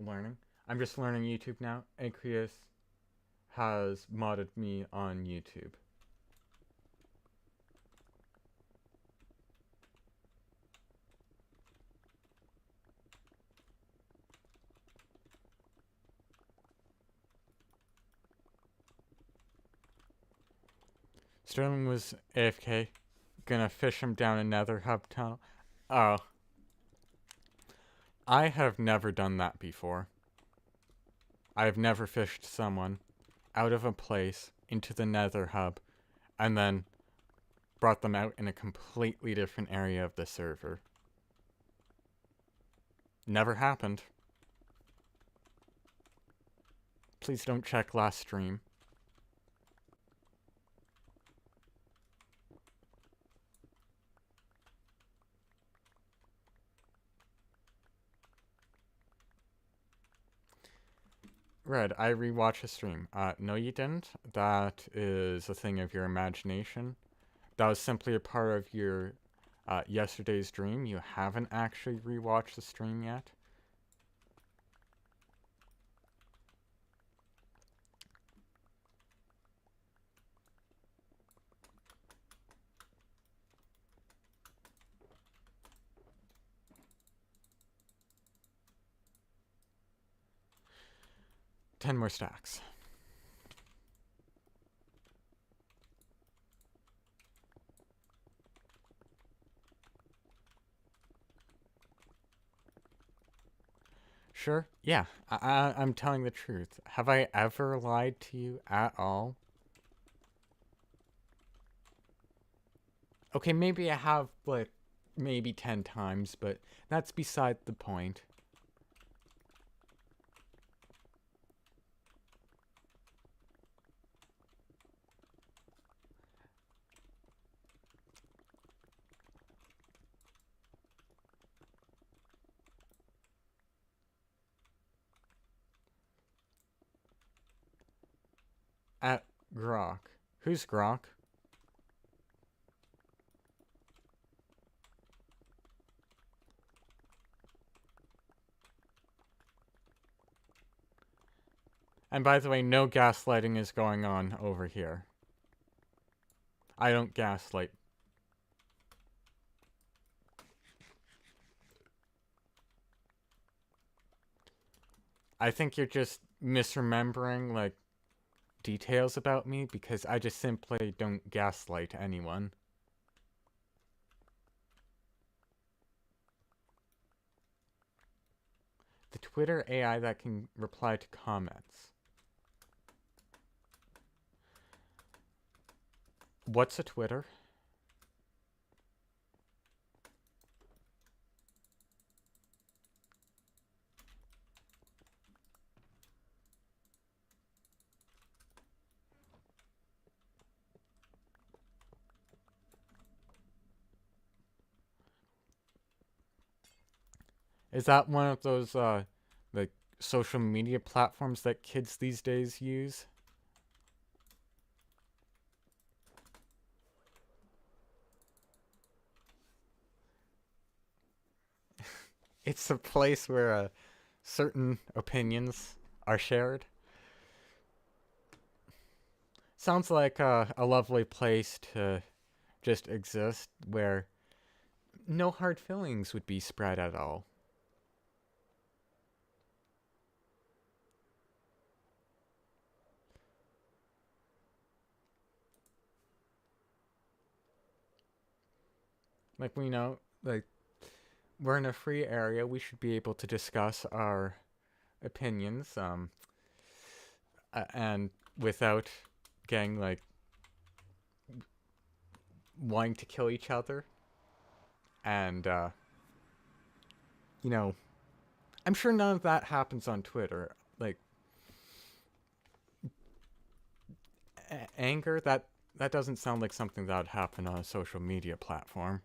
learning. I'm just learning YouTube now. Aqueous has modded me on YouTube. Sterling was AFK. Gonna fish him down another hub tunnel. Oh. I have never done that before. I have never fished someone out of a place into the nether hub and then brought them out in a completely different area of the server. Never happened. Please don't check last stream. Red, I rewatched a stream. No you didn't. That is a thing of your imagination. That was simply a part of your yesterday's dream. You haven't actually rewatched the stream yet. Ten more stacks. Sure. Yeah, I'm telling the truth. Have I ever lied to you at all? Okay, maybe I have, like, maybe 10 times, but that's beside the point. At Grok. Who's Grok? And by the way, no gaslighting is going on over here. I don't gaslight. I think you're just misremembering, like, details about me because I just simply don't gaslight anyone. The Twitter AI that can reply to comments. What's a Twitter? Is that one of those, like, social media platforms that kids these days use? It's a place where certain opinions are shared. Sounds like a lovely place to just exist where no hard feelings would be spread at all. Like, we know, like, we're in a free area. We should be able to discuss our opinions, and without getting, like, wanting to kill each other. And, you know, I'm sure none of that happens on Twitter. Like, anger, that doesn't sound like something that would happen on a social media platform.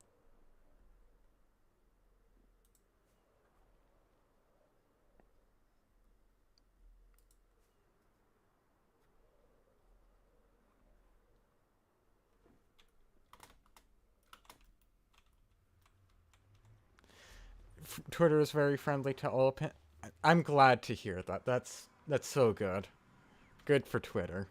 Twitter is very friendly to all I'm glad to hear that. That's so good. Good for Twitter.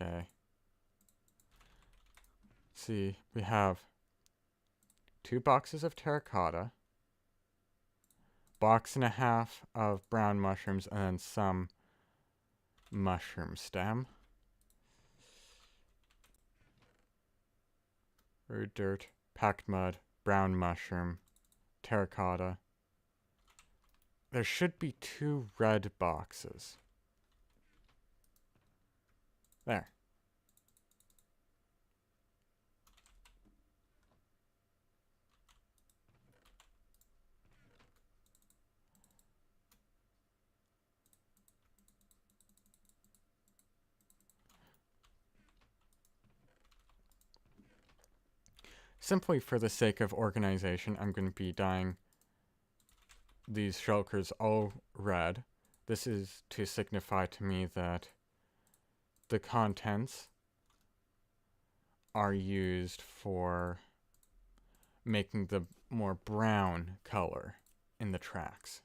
Okay. See, we have 2 boxes of terracotta, box and a half of brown mushrooms, and then some mushroom stem. Rude dirt, packed mud, brown mushroom, terracotta. There should be 2 red boxes. There. Simply for the sake of organization, I'm going to be dyeing these shulkers all red. This is to signify to me that the contents are used for making the more brown color in the tracks.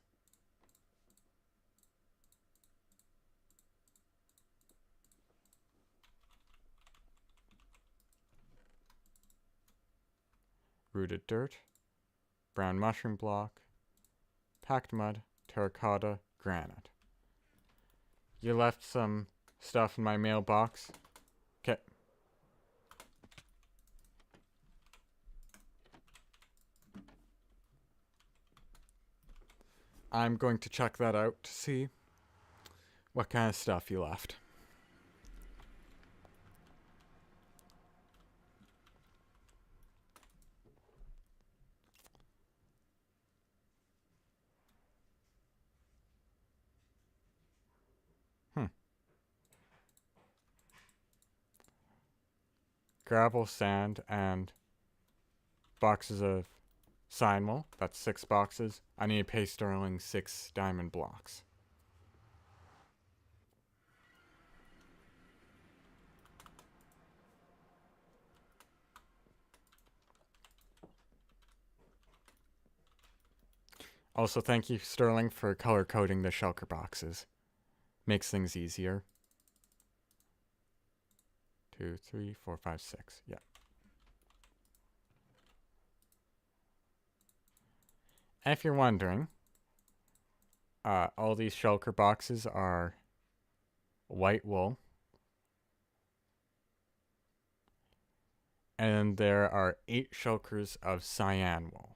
Rooted dirt, brown mushroom block, packed mud, terracotta, granite. You left some stuff in my mailbox. Okay. I'm going to check that out to see what kind of stuff you left. Gravel, sand, and boxes of sign wool. That's 6 boxes. I need to pay Sterling 6 diamond blocks. Also, thank you, Sterling, for color coding the shulker boxes. Makes things easier. 2, 3, 4, 5, 6. Yeah. And if you're wondering, all these shulker boxes are white wool. And there are 8 shulkers of cyan wool.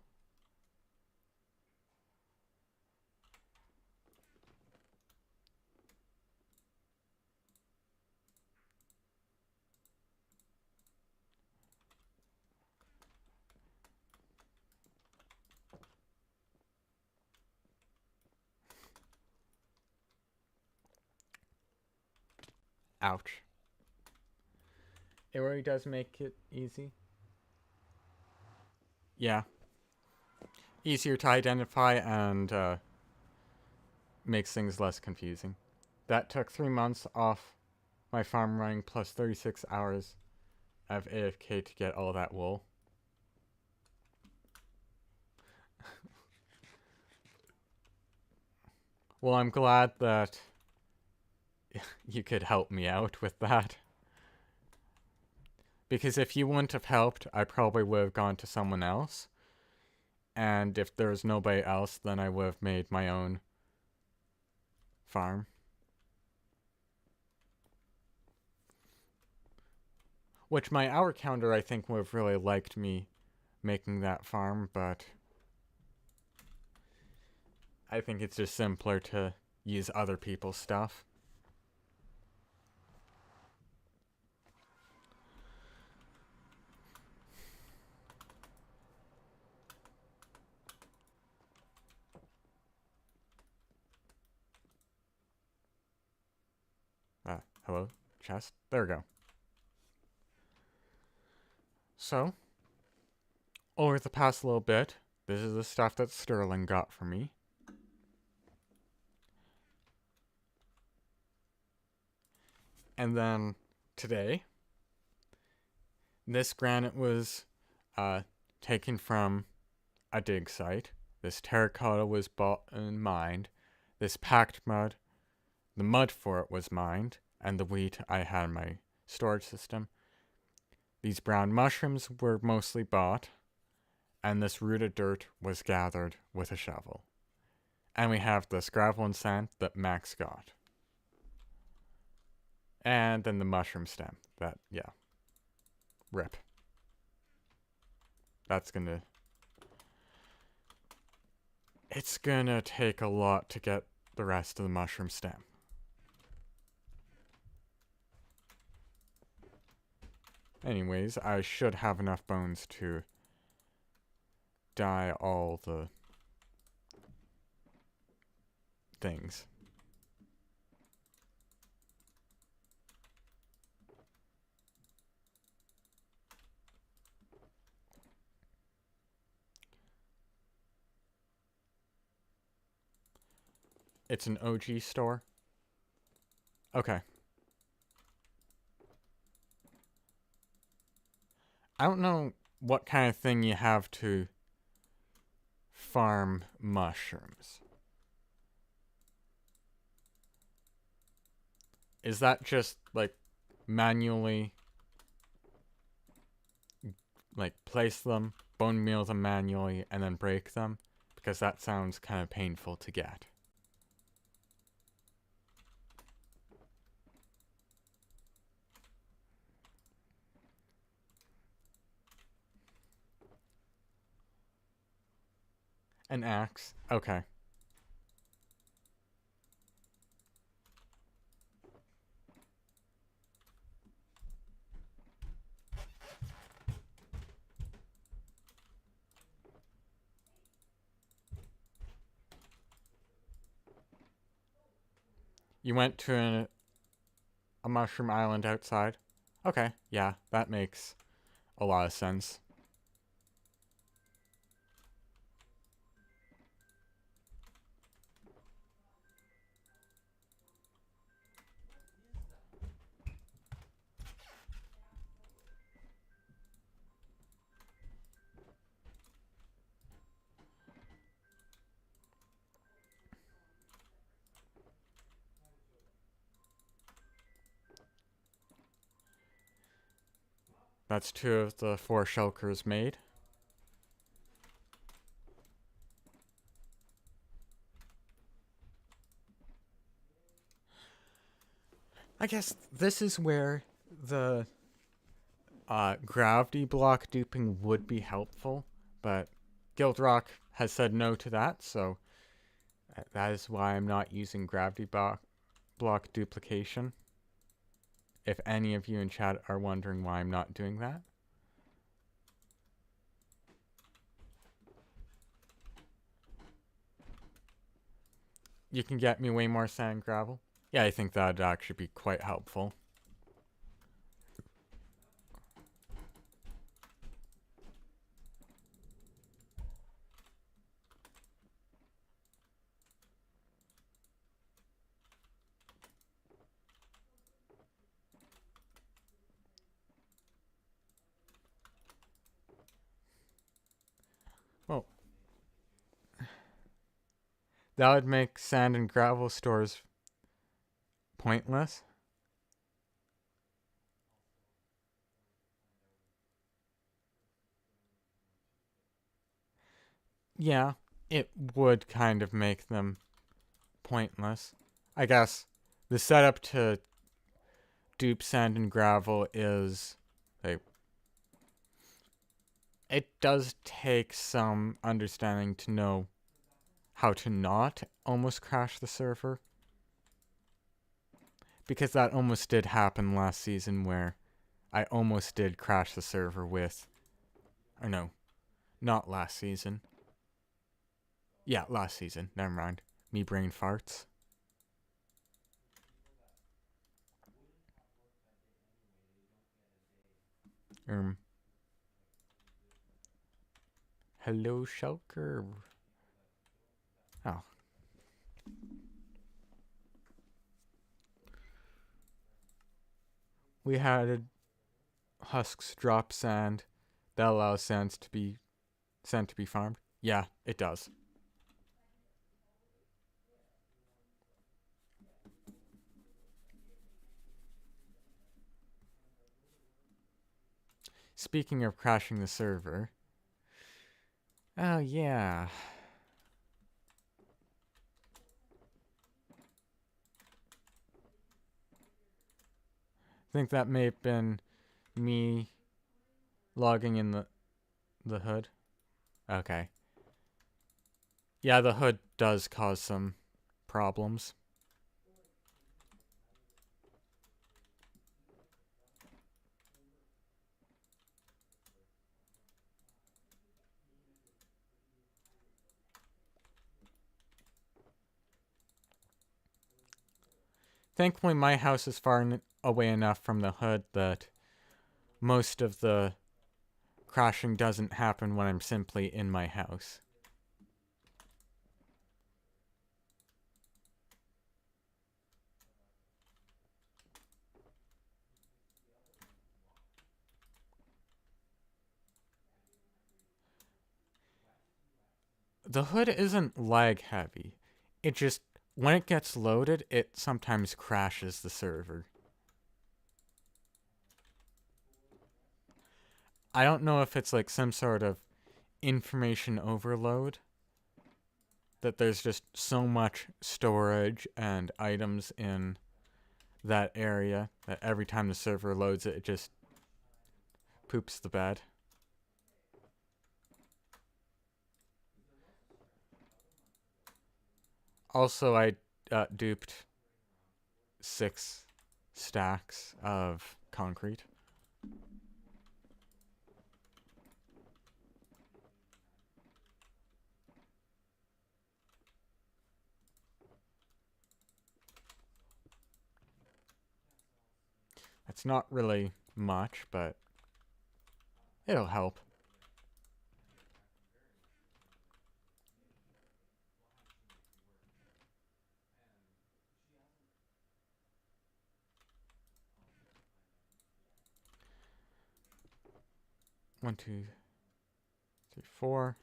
Ouch. It really does make it easy. Yeah. Easier to identify and makes things less confusing. That took 3 months off my farm running plus 36 hours of AFK to get all that wool. Well, I'm glad that you could help me out with that. Because if you wouldn't have helped, I probably would have gone to someone else. And if there's nobody else, then I would have made my own farm. Which my hour counter, I think, would have really liked me making that farm, but I think it's just simpler to use other people's stuff. Hello? Chest? There we go. So, over the past little bit, this is the stuff that Sterling got for me. And then today, this granite was taken from a dig site. This terracotta was bought and mined. This packed mud, the mud for it was mined, and the wheat I had in my storage system. These brown mushrooms were mostly bought, and this rooted dirt was gathered with a shovel. And we have this gravel and sand that Max got. And then the mushroom stem. That, yeah. Rip. That's gonna... It's gonna take a lot to get the rest of the mushroom stem. Anyways, I should have enough bones to dye all the things. It's an OG store? Okay. I don't know what kind of thing you have to farm mushrooms. Is that just like manually like place them, bone meal them manually, and then break them? Because that sounds kind of painful to get. An axe? Okay. You went to a mushroom island outside? Okay, yeah, that makes a lot of sense. That's 2 of the 4 shulkers made. I guess this is where the gravity block duping would be helpful, but Guildrock has said no to that, so that is why I'm not using gravity block duplication. If any of you in chat are wondering why I'm not doing that. You can get me way more sand and gravel. Yeah, I think that would actually be quite helpful. Well, that would make sand and gravel stores pointless. Yeah, it would kind of make them pointless. I guess the setup to dupe sand and gravel is like, it does take some understanding to know how to not almost crash the server. Because that almost did happen last season where I almost did crash the server with, or no, not last season. Yeah, last season. Never mind. Me brain farts. Hello, Shulker. Oh. We had husks drop sand. That allows sand to be farmed. Yeah, it does. Speaking of crashing the server. Oh, yeah. I think that may have been me logging in the hood. Okay. Yeah, the hood does cause some problems. Thankfully, my house is far away enough from the hood that most of the crashing doesn't happen when I'm simply in my house. the hood isn't lag heavy. It just, when it gets loaded, it sometimes crashes the server. I don't know if it's like some sort of information overload, that there's just so much storage and items in that area that every time the server loads it, it just poops the bed. Also, I duped 6 stacks of concrete. That's not really much, but it'll help. One, two, three, four.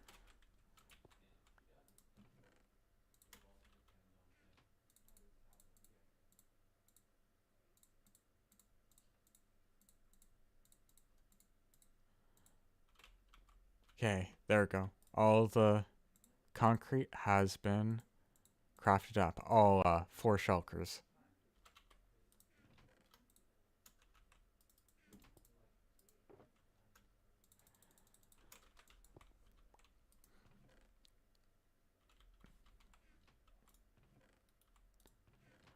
Okay, there we go. All the concrete has been crafted up. All 4 shulkers.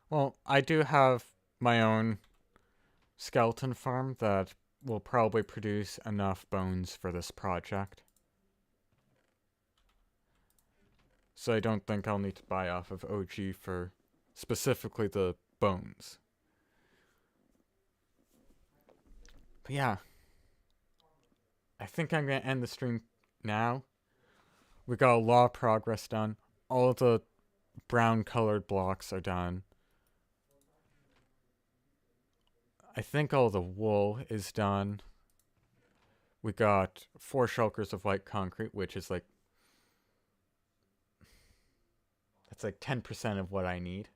Well, I do have my own skeleton farm that will probably produce enough bones for this project. So I don't think I'll need to buy off of OG for specifically the bones. But yeah, I think I'm going to end the stream now. We got a lot of progress done. All the brown colored blocks are done. I think all the wool is done. We got 4 shulkers of white concrete, which is like, that's like 10% of what I need.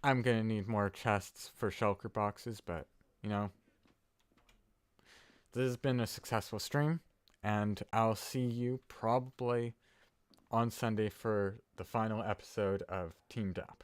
I'm gonna need more chests for shulker boxes, but you know, this has been a successful stream, and I'll see you probably on Sunday for the final episode of Teamed Up.